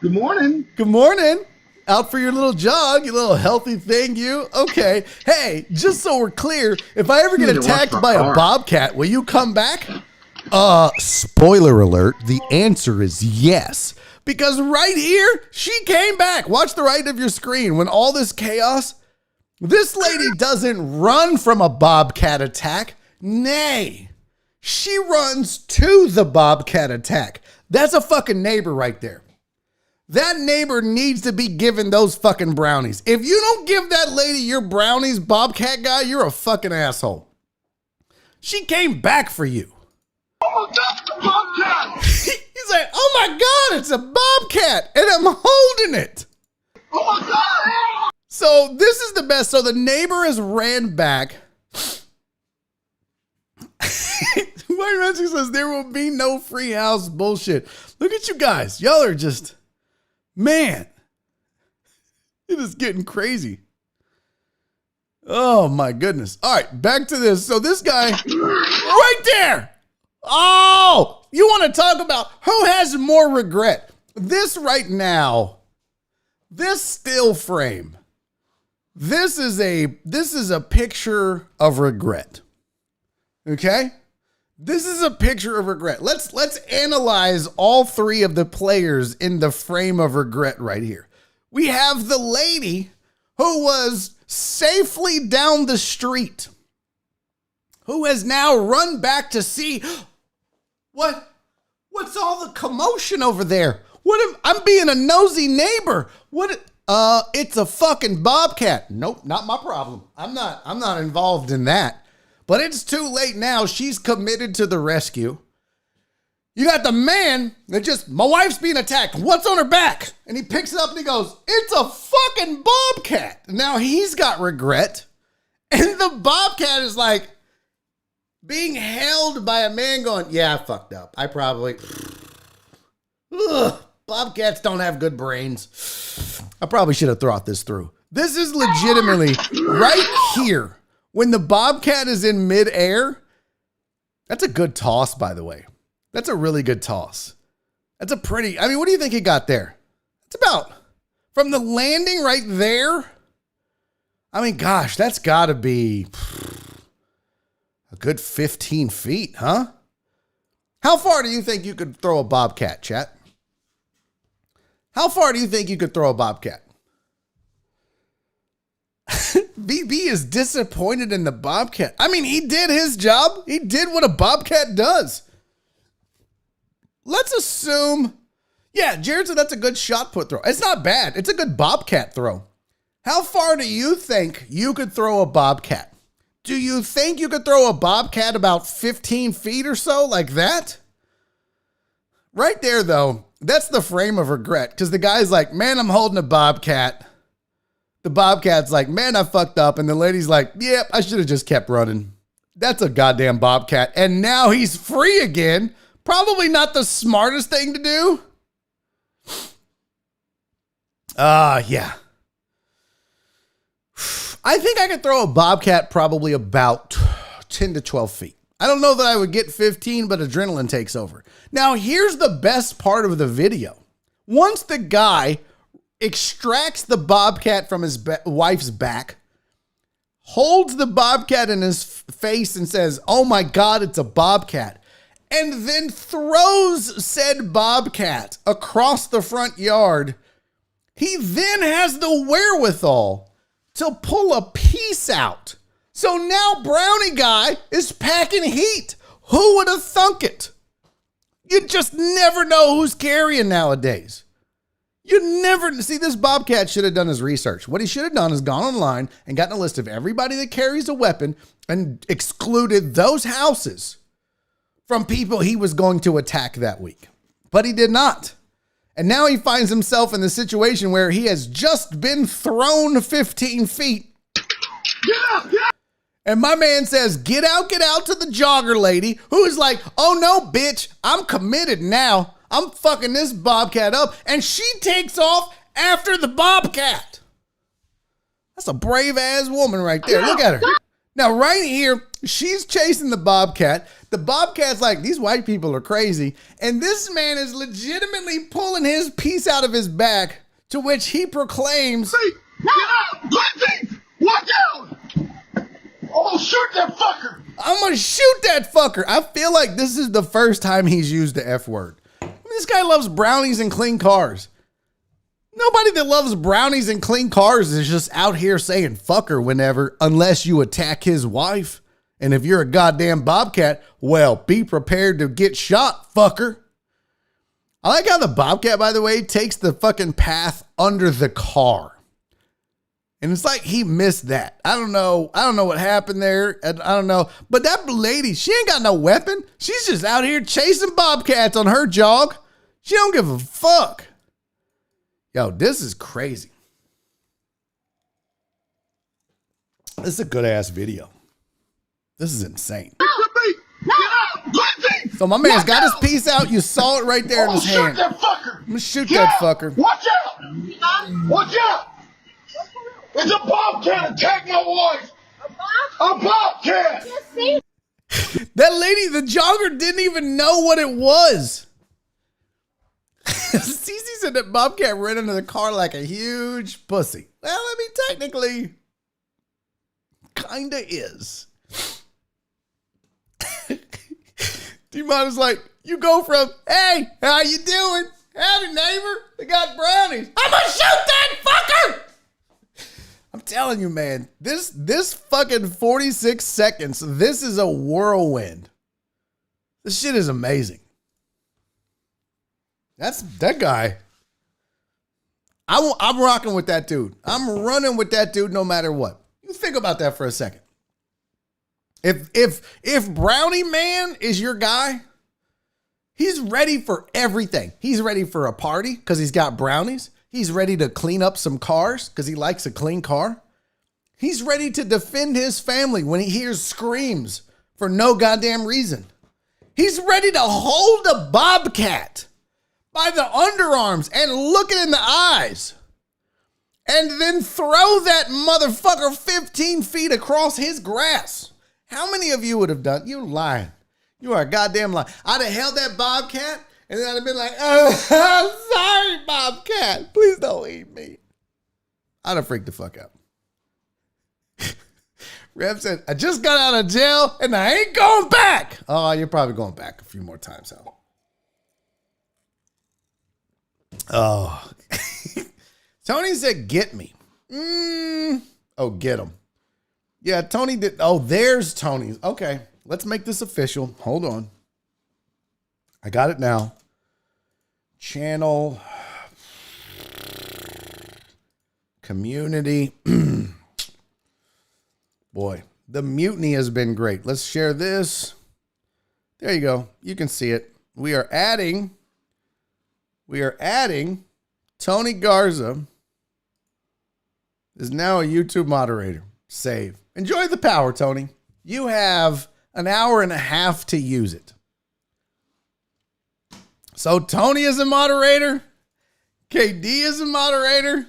Good morning. Good morning. Out for your little jog, you little healthy thing, you? Okay. Hey, just so we're clear, if I ever get attacked by a Bobcat, will you come back? Spoiler alert, the answer is yes. Because right here, she came back. Watch the right of your screen. When all this chaos, this lady doesn't run from a Bobcat attack. Nay, she runs to the Bobcat attack. That's a fucking neighbor right there. That neighbor needs to be given those fucking brownies. If you don't give that lady your brownies, Bobcat guy, you're a fucking asshole. She came back for you. Oh my God, the Bobcat! He's like, oh my God, it's a Bobcat, and I'm holding it. Oh my God! So this is the best. So the neighbor has ran back. White Magic says there will be no free house bullshit. Look at you guys. Y'all are just, man, it is getting crazy. Oh my goodness. All right, back to this. So this guy right there. Oh, you want to talk about who has more regret? This right now, this still frame. This is a picture of regret. Okay? This is a picture of regret. Let's analyze all three of the players in the frame of regret right here. We have the lady who was safely down the street, who has now run back to see what's all the commotion over there? I'm being a nosy neighbor. It's a fucking Bobcat. Nope, not my problem. I'm not involved in that. But it's too late now. She's committed to the rescue. You got the man that just, my wife's being attacked. What's on her back? And he picks it up and he goes, it's a fucking bobcat. Now he's got regret. And the bobcat is like being held by a man going, yeah, I fucked up. I probably, bobcats don't have good brains. I probably should have thought this through. This is legitimately right here. When the bobcat is in midair, that's a good toss, by the way. That's a really good toss. That's a pretty, I mean, what do you think he got there? It's about, from the landing right there, I mean, gosh, that's got to be a good 15 feet, huh? How far do you think you could throw a bobcat, chat? How far do you think you could throw a bobcat? BB is disappointed in the bobcat. I mean, he did his job. He did what a bobcat does. Let's assume, yeah, Jared said that's a good shot put throw. It's not bad. It's a good bobcat throw. How far do you think you could throw a bobcat? Do you think you could throw a bobcat about 15 feet or so like that? Right there, though, that's the frame of regret because the guy's like, man, I'm holding a bobcat. The bobcat's like, man, I fucked up. And the lady's like, yep, I should have just kept running. That's a goddamn bobcat. And now he's free again. Probably not the smartest thing to do. Yeah. I think I could throw a bobcat probably about 10 to 12 feet. I don't know that I would get 15, but adrenaline takes over. Now, here's the best part of the video. Once the guy extracts the bobcat from his wife's back, holds the bobcat in his face and says, oh my God, it's a bobcat. And then throws said bobcat across the front yard. He then has the wherewithal to pull a piece out. So now Brownie guy is packing heat. Who would have thunk it? You just never know who's carrying nowadays. You never see this bobcat should have done his research. What he should have done is gone online and gotten a list of everybody that carries a weapon and excluded those houses from people he was going to attack that week. But he did not. And now he finds himself in the situation where he has just been thrown 15 feet. And my man says, get out to the jogger lady who is like, oh no, bitch, I'm committed now. I'm fucking this bobcat up. And she takes off after the bobcat. That's a brave ass woman right there. Look at her. Now, right here, she's chasing the bobcat. The bobcat's like, these white people are crazy. And this man is legitimately pulling his piece out of his back, to which he proclaims, Get out! Lindsay! Watch out! Oh, shoot that fucker! I'm going to shoot that fucker. I feel like this is the first time he's used the F word. I mean, this guy loves brownies and clean cars. Nobody that loves brownies and clean cars is just out here saying fucker whenever, unless you attack his wife. And if you're a goddamn bobcat, well, be prepared to get shot, fucker. I like how the bobcat, by the way, takes the fucking path under the car. And it's like he missed that. I don't know what happened there. I don't know. But that lady, she ain't got no weapon. She's just out here chasing bobcats on her jog. She don't give a fuck. Yo, this is crazy. This is a good ass video. This is insane. So my man's got his piece out. You saw it right there in his hand. Shoot that fucker! I'm gonna shoot that fucker. Watch out! Watch out! It's a bobcat! Attack my wife! A bobcat! That lady, the jogger, didn't even know what it was. Cece said that bobcat ran into the car like a huge pussy. Well, I mean, technically, kinda is. D-Mon is like, you go from, hey, how you doing? Howdy, neighbor. They got brownies. I'm gonna shoot that fucker! I'm telling you, man, this fucking 46 seconds, this is a whirlwind. This shit is amazing. That's that guy. I'm rocking with that dude. I'm running with that dude no matter what. You think about that for a second. If Brownie Man is your guy, He's ready for everything. He's ready for a party because he's got brownies. He's ready to clean up some cars because he likes a clean car. He's ready to defend his family when he hears screams for no goddamn reason. He's ready to hold a bobcat by the underarms and look it in the eyes and then throw that motherfucker 15 feet across his grass. How many of you would have done? You lying. You are a goddamn lie. I'd have held that bobcat and then I'd have been like, oh, I'm sorry, bobcat. Please don't eat me. I'd have freaked the fuck out. Rev said, I just got out of jail and I ain't going back. Oh, you're probably going back a few more times, Hal. Oh. Tony said, get me. Oh, get him. Yeah, Tony did. Oh, there's Tony's. Okay, let's make this official. Hold on. I got it now. Channel. Community. Boy, the mutiny has been great. Let's share this. There you go. You can see it. We are adding Tony Garza is now a YouTube moderator. Save. Enjoy the power, Tony. You have an hour and a half to use it. So Tony is a moderator. KD is a moderator.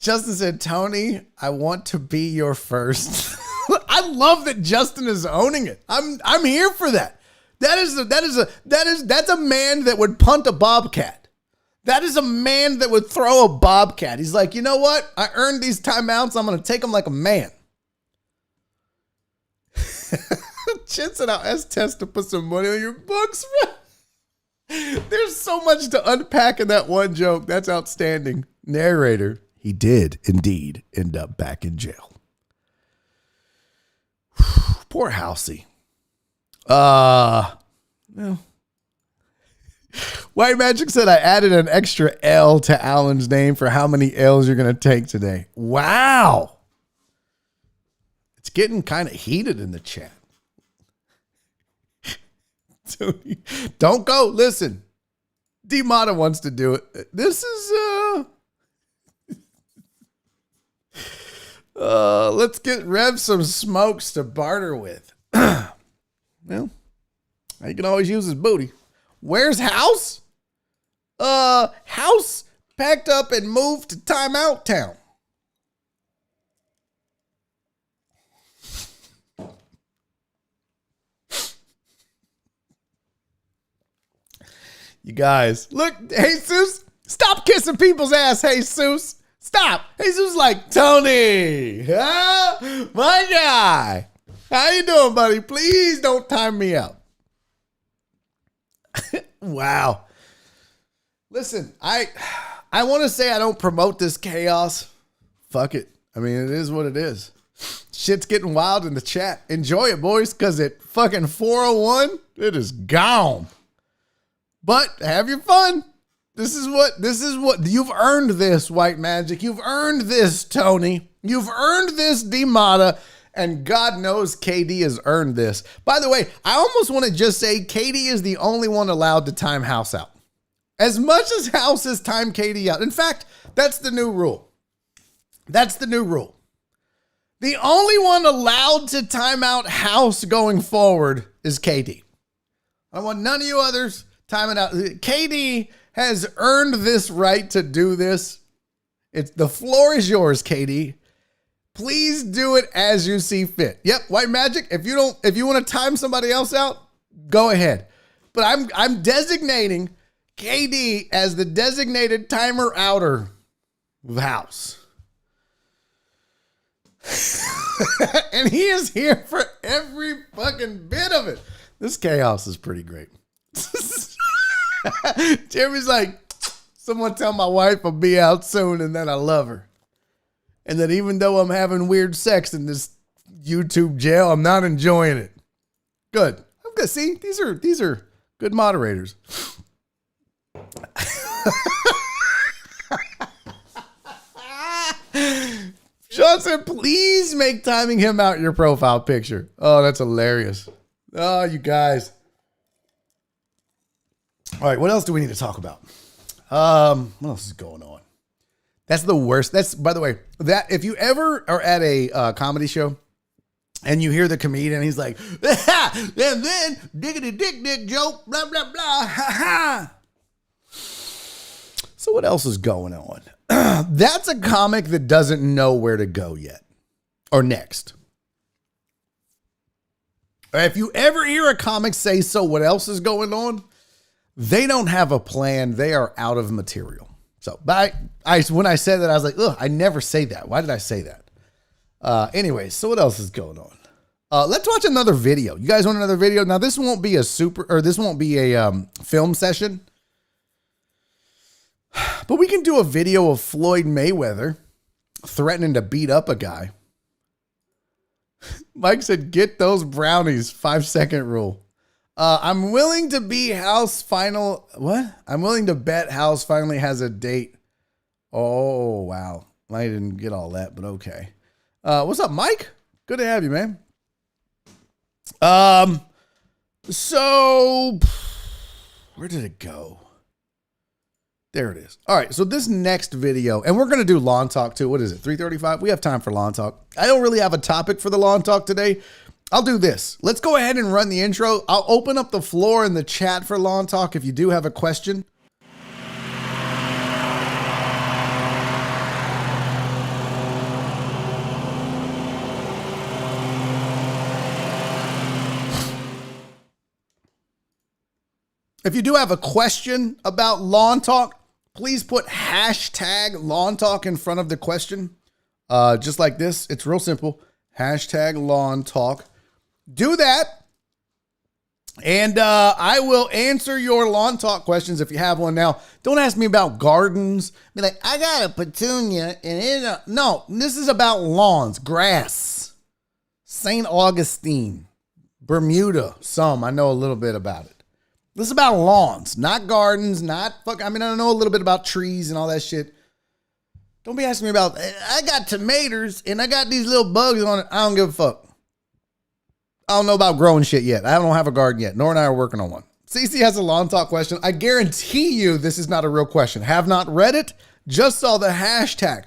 Justin said, Tony, I want to be your first. I love that Justin is owning it. I'm here for that. That's a man that would punt a bobcat. That is a man that would throw a bobcat. He's like, you know what? I earned these timeouts. I'm going to take them like a man. Chin said, I'll S-test to put some money on your books. There's so much to unpack in that one joke. That's outstanding. Narrator, he did indeed end up back in jail. Poor Housey. Well. White Magic said, I added an extra L to Alan's name for how many L's you're going to take today. Wow. It's getting kind of heated in the chat. Tony, don't go. Listen, D-Mata wants to do it. This is, let's get Rev some smokes to barter with. Well, he can always use his booty. Where's House? House packed up and moved to Timeout Town. You guys, look, Jesus, stop kissing people's ass, Jesus. Stop. Jesus like, Tony, huh? My guy. How you doing, buddy? Please don't time me out. Wow. Listen, I want to say I don't promote this chaos. Fuck it. I mean, it is what it is. Shit's getting wild in the chat. Enjoy it, boys, because at fucking 4:01, it is gone. But have your fun. This is what you've earned this, White Magic. You've earned this, Tony. You've earned this, D-Mata. And God knows KD has earned this. By the way, I almost want to just say KD is the only one allowed to time House out. As much as House has timed KD out. In fact, that's the new rule. That's the new rule. The only one allowed to time out House going forward is KD. I want none of you others timing out. KD has earned this right to do this. The floor is yours, KD. Please do it as you see fit. Yep, White Magic. If you want to time somebody else out, go ahead. But I'm designating KD as the designated timer outer of House. And he is here for every fucking bit of it. This chaos is pretty great. Jeremy's like, someone tell my wife I'll be out soon and that I love her. And that even though I'm having weird sex in this YouTube jail, I'm not enjoying it. Good. I'm good. See, these are good moderators. Sean said, please make timing him out your profile picture. Oh, that's hilarious. Oh, you guys. All right, what else do we need to talk about? What else is going on? That's the worst. That's, by the way, that if you ever are at a comedy show and you hear the comedian, he's like, and then diggity dick joke, blah, blah, blah, ha ha. So what else is going on? That's a comic that doesn't know where to go yet or next. If you ever hear a comic say, so what else is going on? They don't have a plan. They are out of material. So, but when I said that, I was like, ugh, I never say that. Why did I say that? Anyways, so what else is going on? Let's watch another video. You guys want another video? Now, this won't be a film session, but we can do a video of Floyd Mayweather threatening to beat up a guy. Mike said, get those brownies, 5-second rule. I'm willing to be House final. What? I'm willing to bet House finally has a date. Oh, wow. I didn't get all that, but okay. What's up, Mike? Good to have you, man. So where did it go? There it is. All right. So this next video, and we're going to do lawn talk too. What is it? 3:35. We have time for lawn talk. I don't really have a topic for the lawn talk today. I'll do this. Let's go ahead and run the intro. I'll open up the floor in the chat for lawn talk if you do have a question. If you do have a question about lawn talk, please put hashtag lawn talk in front of the question. Just like this. It's real simple. Hashtag lawn talk. Do that. And I will answer your lawn talk questions if you have one. Now, don't ask me about gardens. Be like, I got a petunia. No, this is about lawns, grass. St. Augustine, Bermuda, some. I know a little bit about it. This is about lawns, not gardens, I know a little bit about trees and all that shit. Don't be asking me about, I got tomatoes and I got these little bugs on it. I don't give a fuck. I don't know about growing shit yet. I don't have a garden yet. Nor and I are working on one. CC has a lawn talk question. I guarantee you this is not a real question. Have not read it. Just saw the hashtag.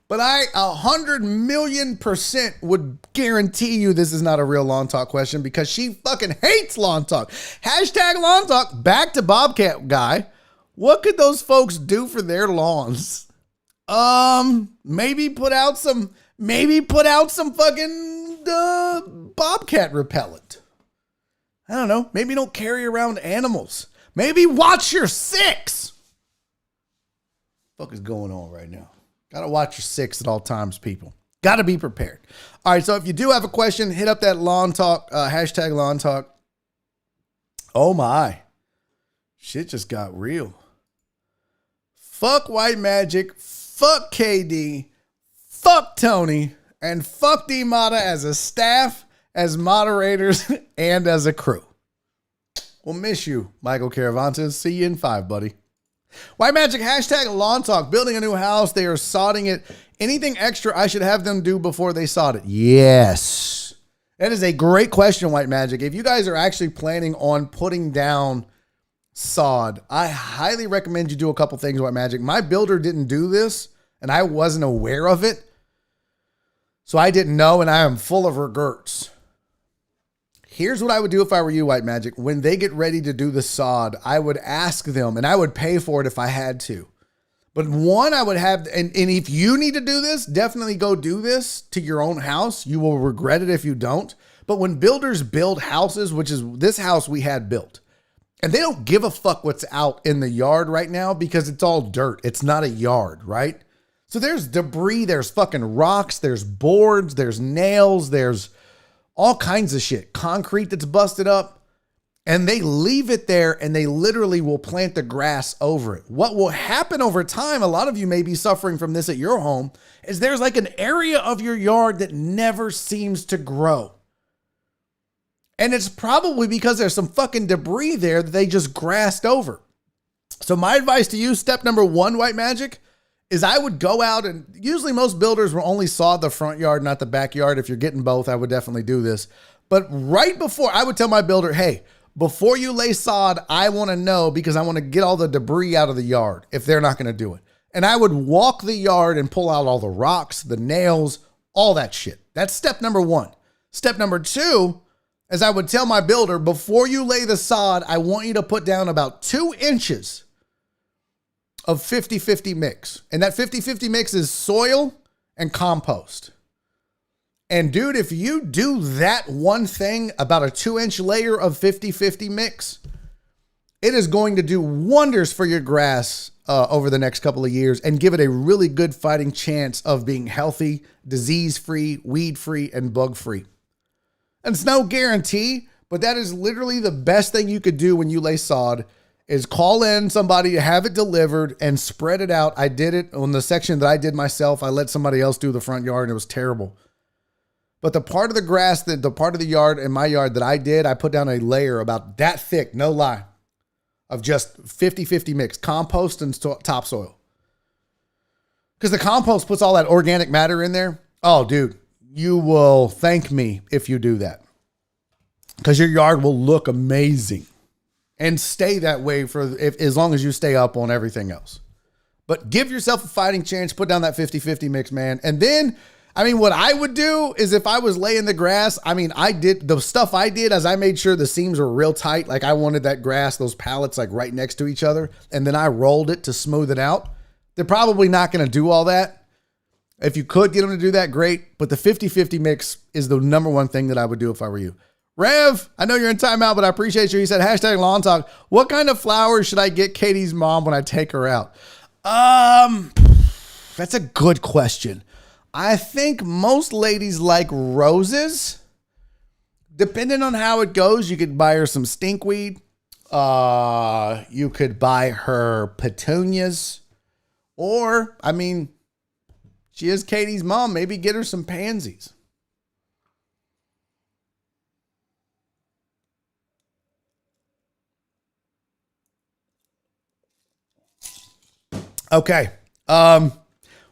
But I 100,000,000% would guarantee you this is not a real lawn talk question because she fucking hates lawn talk. Hashtag lawn talk. Back to Bobcat guy. What could those folks do for their lawns? Maybe put out some fucking bobcat repellent. I don't know. Maybe don't carry around animals. Maybe watch your six. What the fuck is going on right now? Gotta watch your six at all times, people. Gotta be prepared. All right, so if you do have a question, hit up that lawn talk, hashtag lawn talk. Oh my. Shit just got real. Fuck White Magic. Fuck KD. Fuck Tony. And fuck D-Mata as a staff, as moderators, and as a crew. We'll miss you, Michael Caravantes. See you in 5, buddy. White Magic, hashtag lawn talk. Building a new house. They are sodding it. Anything extra I should have them do before they sod it? Yes. That is a great question, White Magic. If you guys are actually planning on putting down sod, I highly recommend you do a couple things, White Magic. My builder didn't do this, and I wasn't aware of it. So I didn't know, and I am full of regrets. Here's what I would do if I were you, White Magic. When they get ready to do the sod, I would ask them, and I would pay for it if I had to. But one, I would have, and if you need to do this, definitely go do this to your own house. You will regret it if you don't. But when builders build houses, which is this house we had built, and they don't give a fuck what's out in the yard right now because it's all dirt. It's not a yard, right? So there's debris, there's fucking rocks, there's boards, there's nails, there's all kinds of shit, concrete that's busted up, and they leave it there and they literally will plant the grass over it. What will happen over time, a lot of you may be suffering from this at your home, is there's like an area of your yard that never seems to grow. And it's probably because there's some fucking debris there that they just grassed over. So my advice to you, step number 1, White Magic, is I would go out and usually most builders will only sod the front yard, not the backyard. If you're getting both, I would definitely do this. But right before, I would tell my builder, hey, before you lay sod, I want to know because I want to get all the debris out of the yard if they're not going to do it. And I would walk the yard and pull out all the rocks, the nails, all that shit. That's step number one. Step number two, as I would tell my builder, before you lay the sod, I want you to put down about 2 inches of 50-50 mix. And that 50-50 mix is soil and compost. And dude, if you do that one thing, about a 2-inch layer of 50-50 mix, it is going to do wonders for your grass over the next couple of years and give it a really good fighting chance of being healthy, disease-free, weed-free, and bug-free. And it's no guarantee, but that is literally the best thing you could do when you lay sod is call in somebody to have it delivered and spread it out. I did it on the section that I did myself. I let somebody else do the front yard and it was terrible. But the part of the grass, the part of the yard in my yard that I did, I put down a layer about that thick, no lie, of just 50-50 mix, compost and topsoil. Because the compost puts all that organic matter in there. Oh, dude, you will thank me if you do that. Because your yard will look amazing and stay that way as long as you stay up on everything else. But give yourself a fighting chance, put down that 50-50 mix, man. And then, what I would do is if I was laying the grass, I did the stuff I did as I made sure the seams were real tight. Like I wanted that grass, those pallets like right next to each other. And then I rolled it to smooth it out. They're probably not going to do all that. If you could get them to do that, great. But the 50-50 mix is the number one thing that I would do if I were you. Rev, I know you're in timeout, but I appreciate you. He said, hashtag lawn talk. What kind of flowers should I get Katie's mom when I take her out? That's a good question. I think most ladies like roses. Depending on how it goes, you could buy her some stinkweed. You could buy her petunias. Or, she is Katie's mom. Maybe get her some pansies. Okay.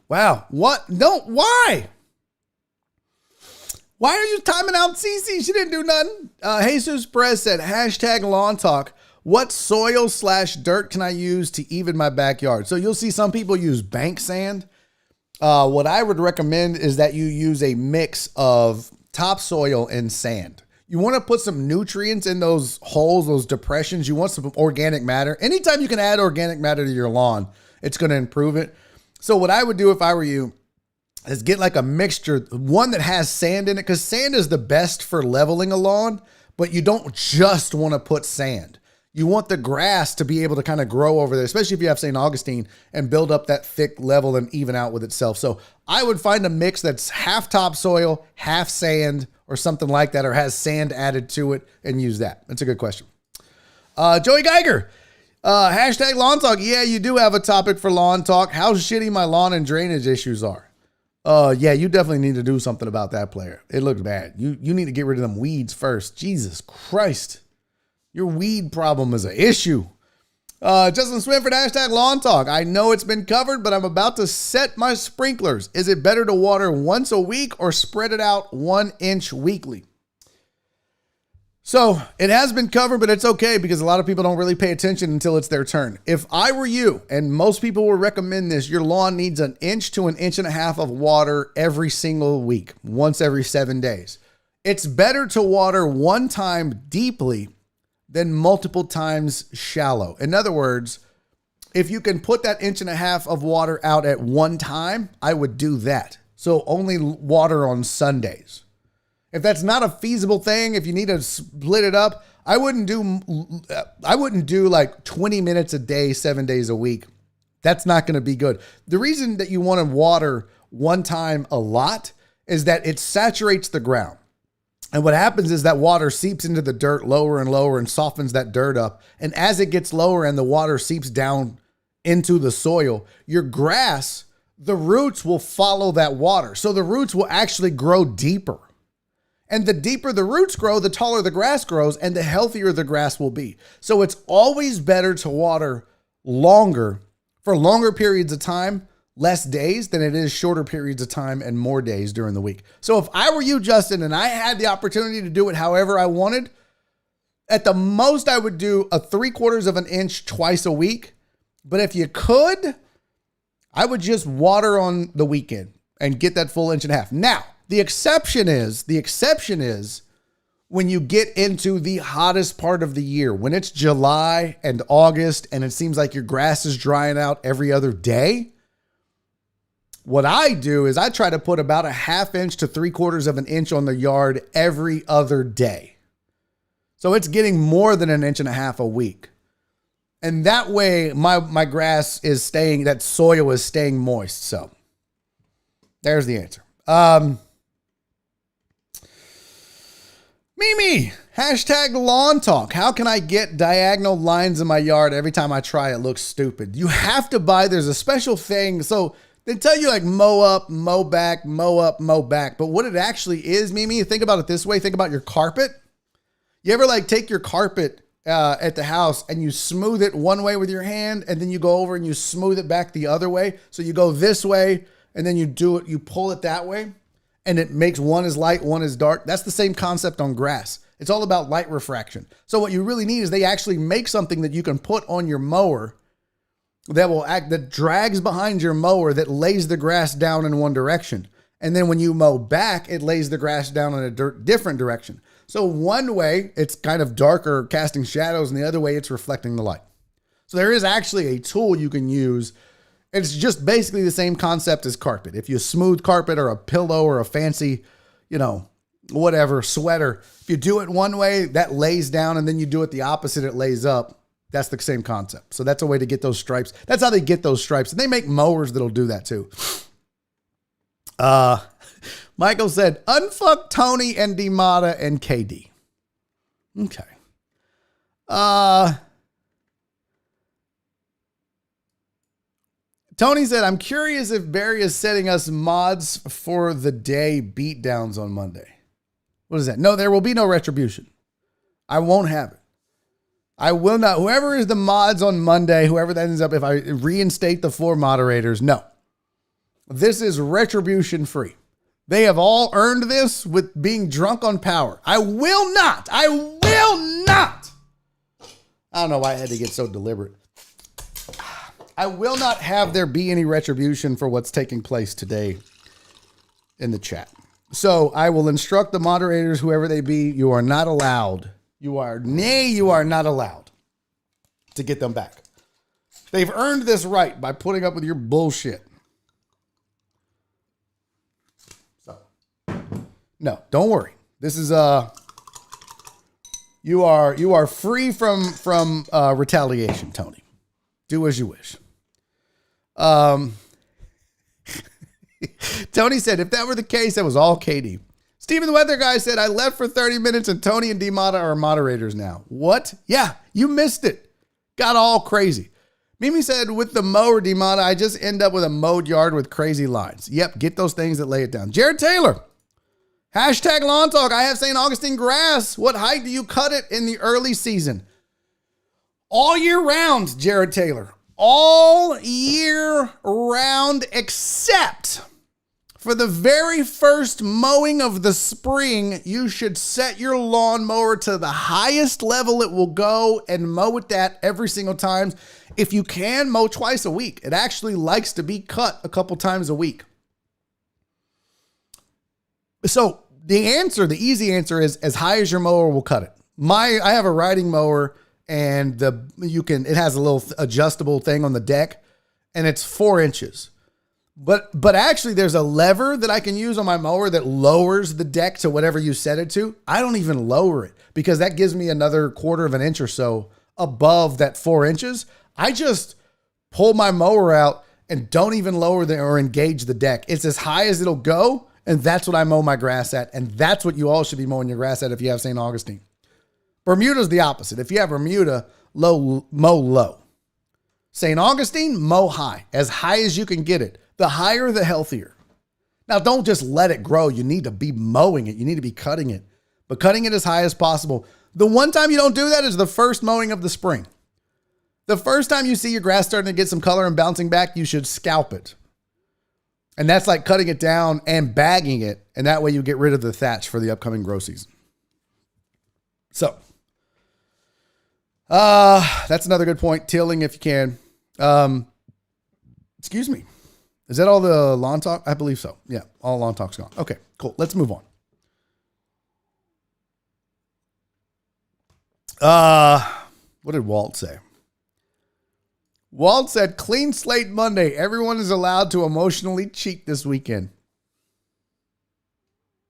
Wow. What? No, why? Why are you timing out Cece? She didn't do nothing. Jesus Perez said, hashtag lawn talk. What soil/dirt can I use to even my backyard? So you'll see some people use bank sand. What I would recommend is that you use a mix of topsoil and sand. You want to put some nutrients in those holes, those depressions. You want some organic matter. Anytime you can add organic matter to your lawn, it's going to improve it. So what I would do if I were you is get like a mixture, one that has sand in it, because sand is the best for leveling a lawn, but you don't just want to put sand. You want the grass to be able to kind of grow over there, especially if you have St. Augustine, and build up that thick level and even out with itself. So I would find a mix that's half topsoil, half sand, or something like that, or has sand added to it, and use that. That's a good question. Joey Geiger. Hashtag lawn talk. Yeah, you do have a topic for lawn talk. How shitty my lawn and drainage issues are. Yeah, you definitely need to do something about that, player. It looks bad. You need to get rid of them weeds first. Jesus Christ. Your weed problem is an issue. Justin Swinford, hashtag lawn talk. I know it's been covered, but I'm about to set my sprinklers. Is it better to water once a week or spread it out 1 inch weekly? So it has been covered, but it's okay because a lot of people don't really pay attention until it's their turn. If I were you, and most people will recommend this, your lawn needs 1 inch to 1.5 inches of water every single week, once every 7 days. It's better to water one time deeply than multiple times shallow. In other words, if you can put that 1.5 inches of water out at one time, I would do that. So only water on Sundays. If that's not a feasible thing, if you need to split it up, I wouldn't do like 20 minutes a day, 7 days a week. That's not going to be good. The reason that you want to water one time a lot is that it saturates the ground. And what happens is that water seeps into the dirt lower and lower and softens that dirt up. And as it gets lower and the water seeps down into the soil, your grass, the roots will follow that water. So the roots will actually grow deeper. And the deeper the roots grow, the taller the grass grows and the healthier the grass will be. So it's always better to water longer, for longer periods of time, less days than it is shorter periods of time and more days during the week. So if I were you, Justin, and I had the opportunity to do it however I wanted, at the most I would do a 3/4 of an inch twice a week. But if you could, I would just water on the weekend and get that full 1.5 inches. Now, the exception is when you get into the hottest part of the year, when it's July and August and it seems like your grass is drying out every other day. What I do is I try to put about a 1/2 inch to 3/4 of an inch on the yard every other day. So it's getting more than 1.5 inches a week. And that way my grass is staying, that soil is staying moist. So there's the answer. Mimi, #lawn talk. How can I get diagonal lines in my yard? Every time I try, it looks stupid. You have to buy, there's a special thing. So they tell you like mow up, mow back, mow up, mow back. But what it actually is, Mimi, think about it this way. Think about your carpet. You ever like take your carpet at the house and you smooth it one way with your hand and then you go over and you smooth it back the other way? So you go this way and then you pull it that way and it makes one is light, one is dark. That's the same concept on grass. It's all about light refraction. So what you really need is they actually make something that you can put on your mower that drags behind your mower that lays the grass down in one direction. And then when you mow back, it lays the grass down in a different direction. So one way it's kind of darker, casting shadows, and the other way it's reflecting the light. So there is actually a tool you can use. It's just basically the same concept as carpet. If you smooth carpet or a pillow or a fancy, whatever, sweater, if you do it one way, that lays down, and then you do it the opposite, it lays up. That's the same concept. So that's a way to get those stripes. That's how they get those stripes. And they make mowers that'll do that too. Michael said, unfuck Tony and DeMata and KD. Okay. Tony said, I'm curious if Barry is setting us mods for the day beatdowns on Monday. What is that? No, there will be no retribution. I won't have it. I will not. Whoever is the mods on Monday, whoever that ends up, if I reinstate the 4 moderators, no. This is retribution free. They have all earned this with being drunk on power. I will not. I don't know why I had to get so deliberate. I will not have there be any retribution for what's taking place today in the chat. So I will instruct the moderators, whoever they be, you are not allowed. You are not allowed to get them back. They've earned this right by putting up with your bullshit. So, no, don't worry. This is you are free from retaliation, Tony. Do as you wish. Tony said, if that were the case, that was all Katie. Steven the Weather Guy said, I left for 30 minutes and Tony and DeMata are moderators now. What? Yeah, you missed it. Got all crazy. Mimi said, with the mower, DeMata, I just end up with a mowed yard with crazy lines. Yep, get those things that lay it down. Jared Taylor. #lawn talk. I have St. Augustine grass. What height do you cut it in the early season? All year round, Jared Taylor. All year round, except for the very first mowing of the spring. You should set your lawnmower to the highest level it will go and mow it that every single time. If you can, mow twice a week. It actually likes to be cut a couple times a week. So the easy answer is as high as your mower will cut it. I have a riding mower and it has a little adjustable thing on the deck and it's 4 inches. But actually there's a lever that I can use on my mower that lowers the deck to whatever you set it to. I don't even lower it because that gives me another 1/4 of an inch or so above that 4 inches. I just pull my mower out and don't even lower or engage the deck. It's as high as it'll go. And that's what I mow my grass at. And that's what you all should be mowing your grass at if you have St. Augustine. Bermuda's the opposite. If you have Bermuda, mow low. St. Augustine, mow high. As high as you can get it. The higher, the healthier. Now, don't just let it grow. You need to be mowing it. You need to be cutting it. But cutting it as high as possible. The one time you don't do that is the first mowing of the spring. The first time you see your grass starting to get some color and bouncing back, you should scalp it. And that's like cutting it down and bagging it. And that way you get rid of the thatch for the upcoming grow season. So, that's another good point. Tilling if you can. Excuse me. Is that all the lawn talk? I believe so. Yeah, all lawn talk's gone. Okay, cool. Let's move on. What did Walt say? Walt said, clean slate Monday. Everyone is allowed to emotionally cheat this weekend.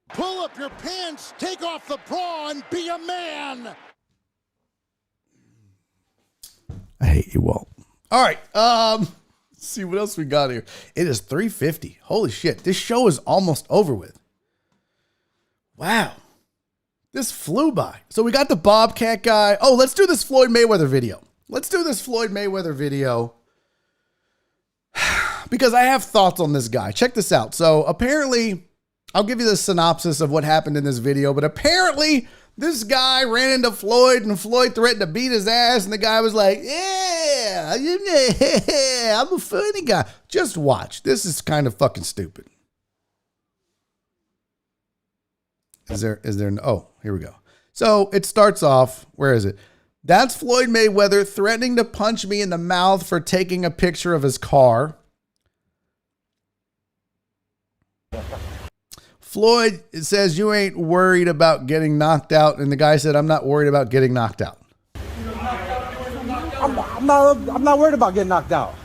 Pull up your pants, take off the bra, and be a man. I hate you, Walt. All right. Let's see what else we got here. It is 3:50. Holy shit. This show is almost over with. Wow. This flew by. So we got the Bobcat guy. Oh, let's do this Floyd Mayweather video. Because I have thoughts on this guy. Check this out. So apparently, I'll give you the synopsis of what happened in this video, but apparently this guy ran into Floyd and Floyd threatened to beat his ass and the guy was like, yeah, I'm a funny guy. Just watch. This is kind of fucking stupid. Is there, oh, here we go. So it starts off, where is it? That's Floyd Mayweather threatening to punch me in the mouth for taking a picture of his car. Floyd says, you ain't worried about getting knocked out. And the guy said, I'm not worried about getting knocked out. I'm not worried about getting knocked out.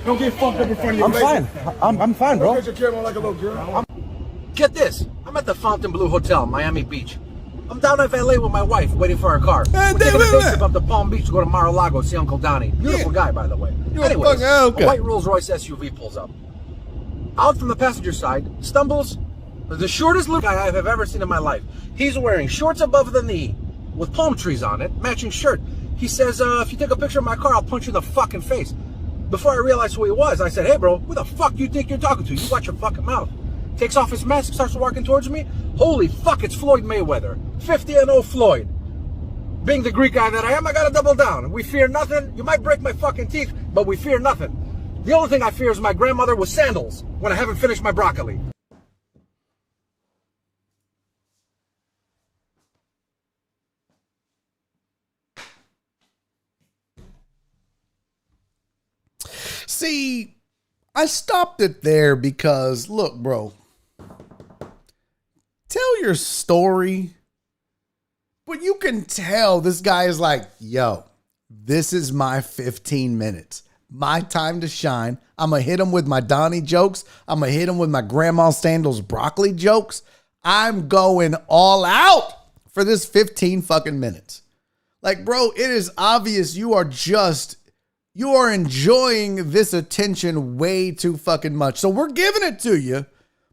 Don't get fucked up in front of your lady. I'm fine. I'm fine, bro. Don't get your camera like a little girl. Get this. I'm at the Fontainebleau Hotel, Miami Beach. I'm down at LA with my wife, waiting for our car. We're taking a day trip up to Palm Beach to go to Mar-a-Lago, see Uncle Donnie. Beautiful guy, by the way. Anyways, a white Rolls-Royce SUV pulls up. Out from the passenger side, stumbles the shortest little guy I have ever seen in my life. He's wearing shorts above the knee with palm trees on it, matching shirt. He says, if you take a picture of my car, I'll punch you in the fucking face. Before I realized who he was, I said, hey, bro, who the fuck do you think you're talking to? You watch your fucking mouth. Takes off his mask, starts walking towards me. Holy fuck, it's Floyd Mayweather. 50-0 Floyd. Being the Greek guy that I am, I gotta double down. We fear nothing. You might break my fucking teeth, but we fear nothing. The only thing I fear is my grandmother with sandals when I haven't finished my broccoli. See, I stopped it there because, look, bro, tell your story, but you can tell this guy is like, yo, this is my 15 minutes. My time to shine. I'm going to hit him with my Donnie jokes. I'm going to hit him with my Grandma Sandals broccoli jokes. I'm going all out for this 15 fucking minutes. Like, bro, it is obvious you are enjoying this attention way too fucking much. So we're giving it to you.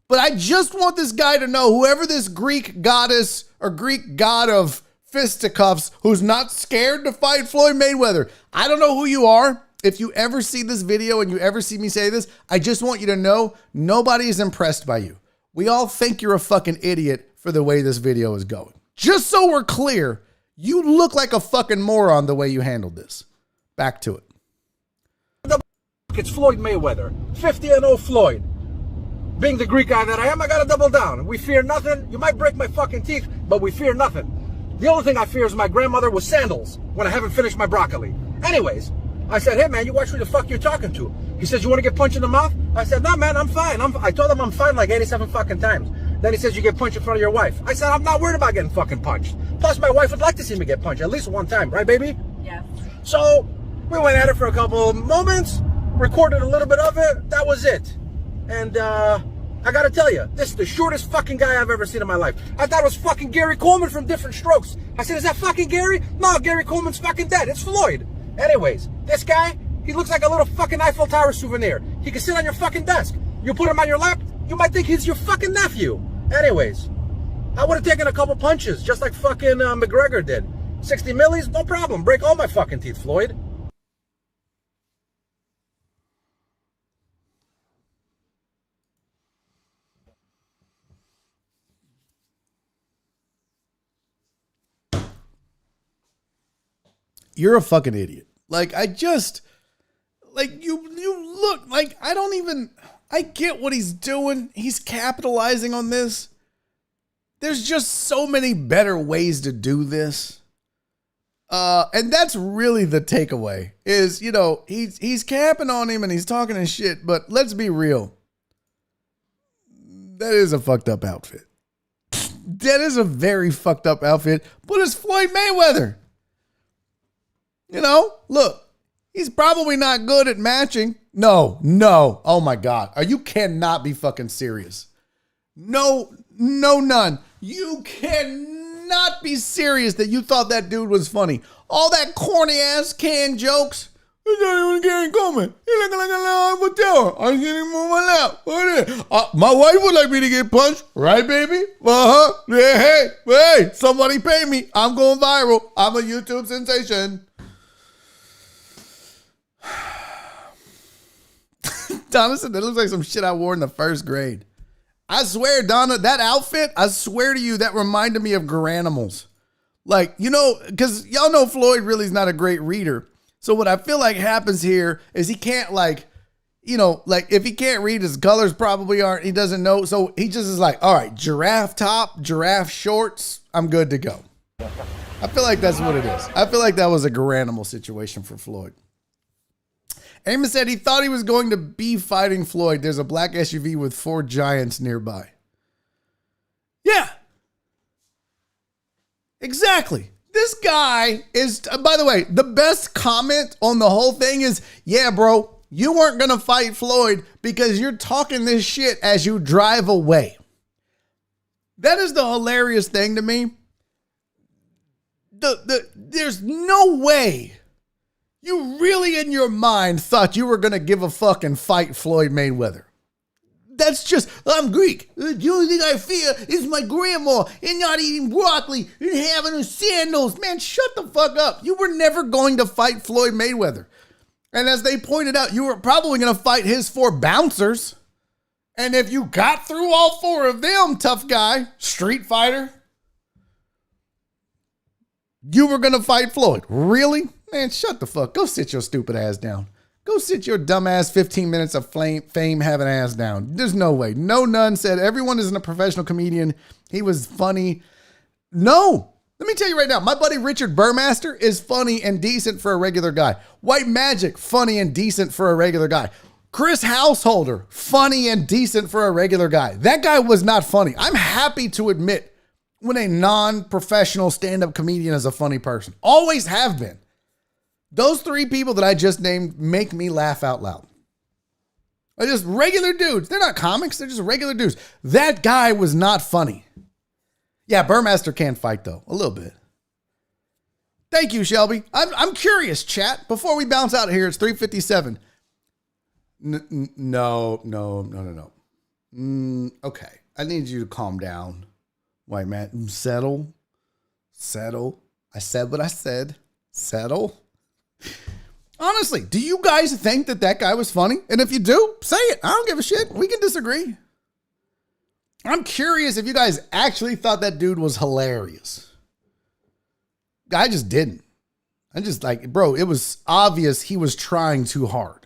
But I just want this guy to know, whoever this Greek goddess or Greek god of fisticuffs who's not scared to fight Floyd Mayweather, I don't know who you are. If you ever see this video and you ever see me say this, I just want you to know nobody is impressed by you. We all think you're a fucking idiot for the way this video is going. Just so we're clear, you look like a fucking moron the way you handled this. Back to it. It's Floyd Mayweather. 50-0 Floyd. Being the Greek guy that I am, I gotta double down. We fear nothing. You might break my fucking teeth, but we fear nothing. The only thing I fear is my grandmother with sandals when I haven't finished my broccoli. Anyways, I said, hey man, you watch who the fuck you're talking to. He says, you want to get punched in the mouth? I said, no man, I'm fine. I told him I'm fine like 87 fucking times. Then he says, you get punched in front of your wife. I said, I'm not worried about getting fucking punched. Plus my wife would like to see me get punched at least one time, right baby? Yes. So we went at it for a couple of moments, recorded a little bit of it. That was it. And I gotta tell you, this is the shortest fucking guy I've ever seen in my life. I thought it was fucking Gary Coleman from Different Strokes. I said, is that fucking Gary? No, Gary Coleman's fucking dead. It's Floyd. Anyways, this guy, he looks like a little fucking Eiffel Tower souvenir. He can sit on your fucking desk. You put him on your lap, you might think he's your fucking nephew. Anyways, I would have taken a couple punches, just like fucking McGregor did. 60 millis, no problem. Break all my fucking teeth, Floyd. You're a fucking idiot. Like, I just, Like, you look, like, I get what he's doing. He's capitalizing on this. There's just so many better ways to do this. And that's really the takeaway is, he's capping on him and he's talking his shit, but let's be real. That is a fucked up outfit. That is a very fucked up outfit, but it's Floyd Mayweather. Look, he's probably not good at matching. No. Oh my God. You cannot be fucking serious. No, none. You cannot be serious that you thought that dude was funny. All that corny ass canned jokes. It's not even getting coming. He looking like a little hotel. I see him move my lap. What is it? My wife would like me to get punched, right, baby? Yeah, hey, somebody pay me. I'm going viral. I'm a YouTube sensation. Donna said that looks like some shit I wore in the first grade. I swear, Donna, that outfit, I swear to you, that reminded me of Garanimals. Like, because y'all know Floyd really is not a great reader. So what I feel like happens here is he can't if he can't read, his colors probably aren't, he doesn't know. So he just is like, all right, giraffe top, giraffe shorts, I'm good to go. I feel like that's what it is. I feel like that was a Garanimal situation for Floyd. Amos said he thought he was going to be fighting Floyd. There's a black SUV with 4 giants nearby. Yeah. Exactly. This guy is, by the way, the best comment on the whole thing is, yeah, bro, you weren't going to fight Floyd because you're talking this shit as you drive away. That is the hilarious thing to me. There's no way you really in your mind thought you were going to give a fuck and fight Floyd Mayweather. That's just, I'm Greek. The only thing I fear is my grandma and not eating broccoli and having her sandals. Man, shut the fuck up. You were never going to fight Floyd Mayweather. And as they pointed out, you were probably going to fight his 4 bouncers. And if you got through all 4 of them, tough guy, street fighter, you were going to fight Floyd. Really? Man, shut the fuck. Go sit your stupid ass down. Go sit your dumb ass 15 minutes of fame having ass down. There's no way. No, none said everyone isn't a professional comedian. He was funny. No. Let me tell you right now, my buddy Richard Burmaster is funny and decent for a regular guy. White Magic, funny and decent for a regular guy. Chris Householder, funny and decent for a regular guy. That guy was not funny. I'm happy to admit when a non-professional stand-up comedian is a funny person. Always have been. Those 3 people that I just named make me laugh out loud. They're just regular dudes. They're not comics. They're just regular dudes. That guy was not funny. Yeah, Burmaster can fight, though. A little bit. Thank you, Shelby. I'm curious, chat. Before we bounce out of here, it's 3:57. No. Okay. I need you to calm down, white man. Settle. I said what I said. Settle. Honestly, do you guys think that guy was funny? And if you do, say it. I don't give a shit. We can disagree. I'm curious if you guys actually thought that dude was hilarious. I just didn't. I just bro, it was obvious he was trying too hard.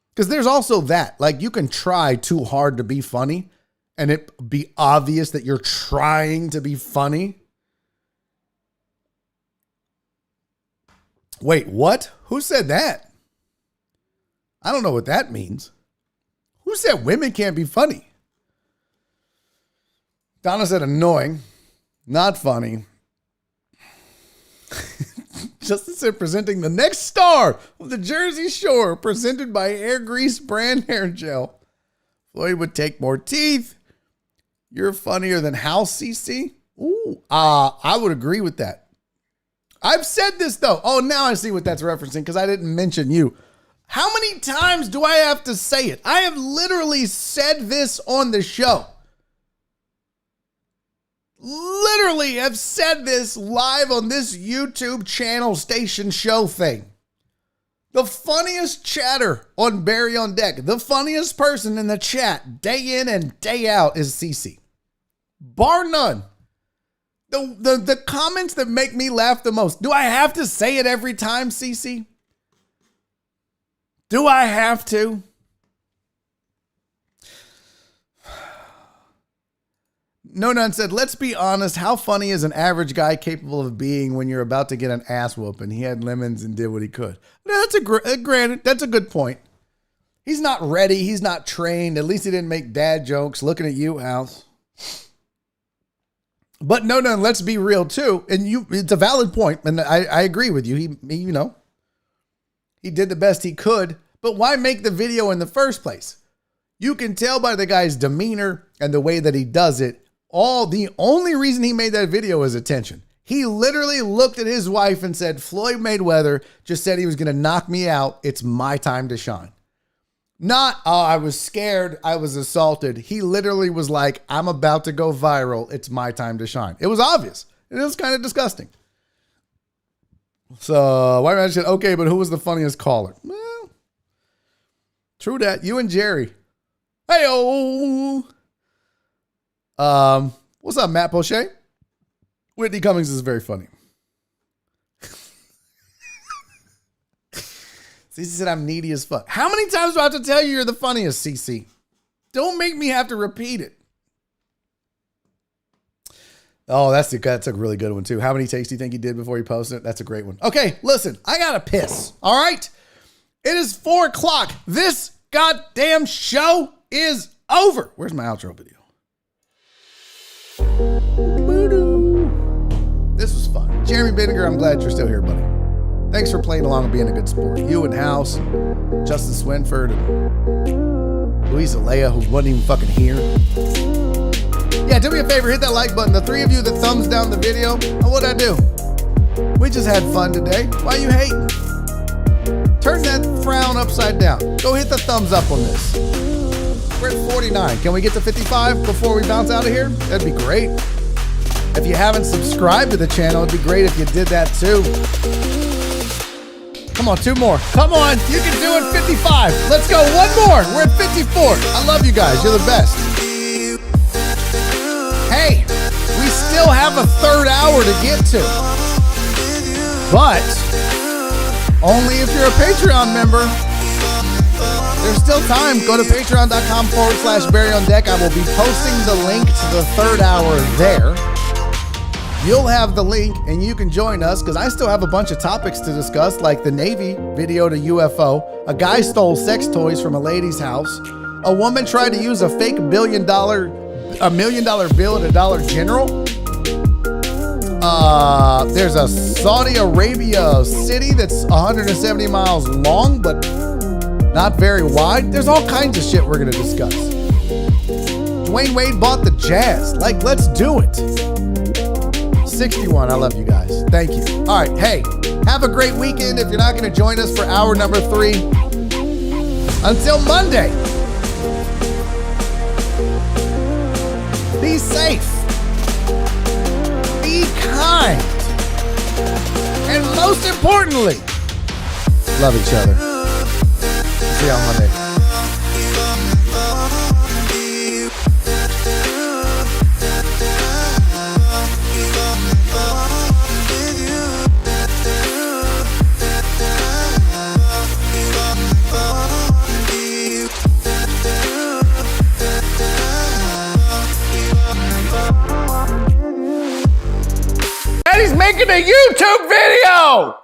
Because there's also that. Like, you can try too hard to be funny and it be obvious that you're trying to be funny. Wait, what? Who said that? I don't know what that means. Who said women can't be funny? Donna said annoying, not funny. Justin said presenting the next star of the Jersey Shore, presented by Air Grease brand hair gel. Floyd would take more teeth. You're funnier than House CC. Ooh, I would agree with that. I've said this though. Oh, now I see what that's referencing because I didn't mention you. How many times do I have to say it? I have literally said this on the show. Literally have said this live on this YouTube channel station show thing. The funniest chatter on Barry on Deck, the funniest person in the chat day in and day out is CC. Bar none. The comments that make me laugh the most. Do I have to say it every time, CC? Do I have to? No None said, let's be honest. How funny is an average guy capable of being when you're about to get an ass whooping? He had lemons and did what he could. No, that's granted. That's a good point. He's not ready. He's not trained. At least he didn't make dad jokes. Looking at you, House. But no, let's be real too. And it's a valid point, and I agree with you. He did the best he could. But why make the video in the first place? You can tell by the guy's demeanor and the way that he does it. The only reason he made that video is attention. He literally looked at his wife and said, Floyd Mayweather just said he was going to knock me out. It's my time to shine. Not, oh, I was scared. I was assaulted. He literally was like, I'm about to go viral. It's my time to shine. It was obvious. It was kind of disgusting. So, why mention? Okay, but who was the funniest caller? Well, true that. You and Jerry. Hey-oh. What's up, Matt Poche? Whitney Cummings is very funny. CC said I'm needy as fuck. How many times do I have to tell you you're the funniest, CC? Don't make me have to repeat it. Oh, that's a really good one too. How many takes do you think he did before he posted it? That's a great one. Okay, listen, I gotta piss. All right? It is 4:00. This goddamn show is over. Where's my outro video? This was fun. Jeremy Binninger, I'm glad you're still here, buddy. Thanks for playing along and being a good sport. You and House, Justin Swinford, and Louisa Leia, who wasn't even fucking here. Yeah, do me a favor, hit that like button. The three of you that thumbs down the video, what'd I do? We just had fun today. Why you hating? Turn that frown upside down. Go hit the thumbs up on this. We're at 49. Can we get to 55 before we bounce out of here? That'd be great. If you haven't subscribed to the channel, it'd be great if you did that too. Come on, 2 more. Come on, you can do it. 55. Let's go. 1 more. We're at 54. I love you guys. You're the best. Hey, we still have a 3rd hour to get to. But only if you're a Patreon member. There's still time. Go to patreon.com/BarryOnDeck. I will be posting the link to the 3rd hour there. You'll have the link and you can join us because I still have a bunch of topics to discuss, like the Navy video to UFO, a guy stole sex toys from a lady's house, a woman tried to use a fake $1 million bill at a Dollar General. There's a Saudi Arabia city that's 170 miles long, but not very wide. There's all kinds of shit we're going to discuss. Dwayne Wade bought the Jazz. Like, let's do it. 61. I love you guys. Thank you. All right. Hey, have a great weekend if you're not going to join us for hour number 3. Until Monday, be safe, be kind, and most importantly, love each other. See you on Monday. He's making a YouTube video!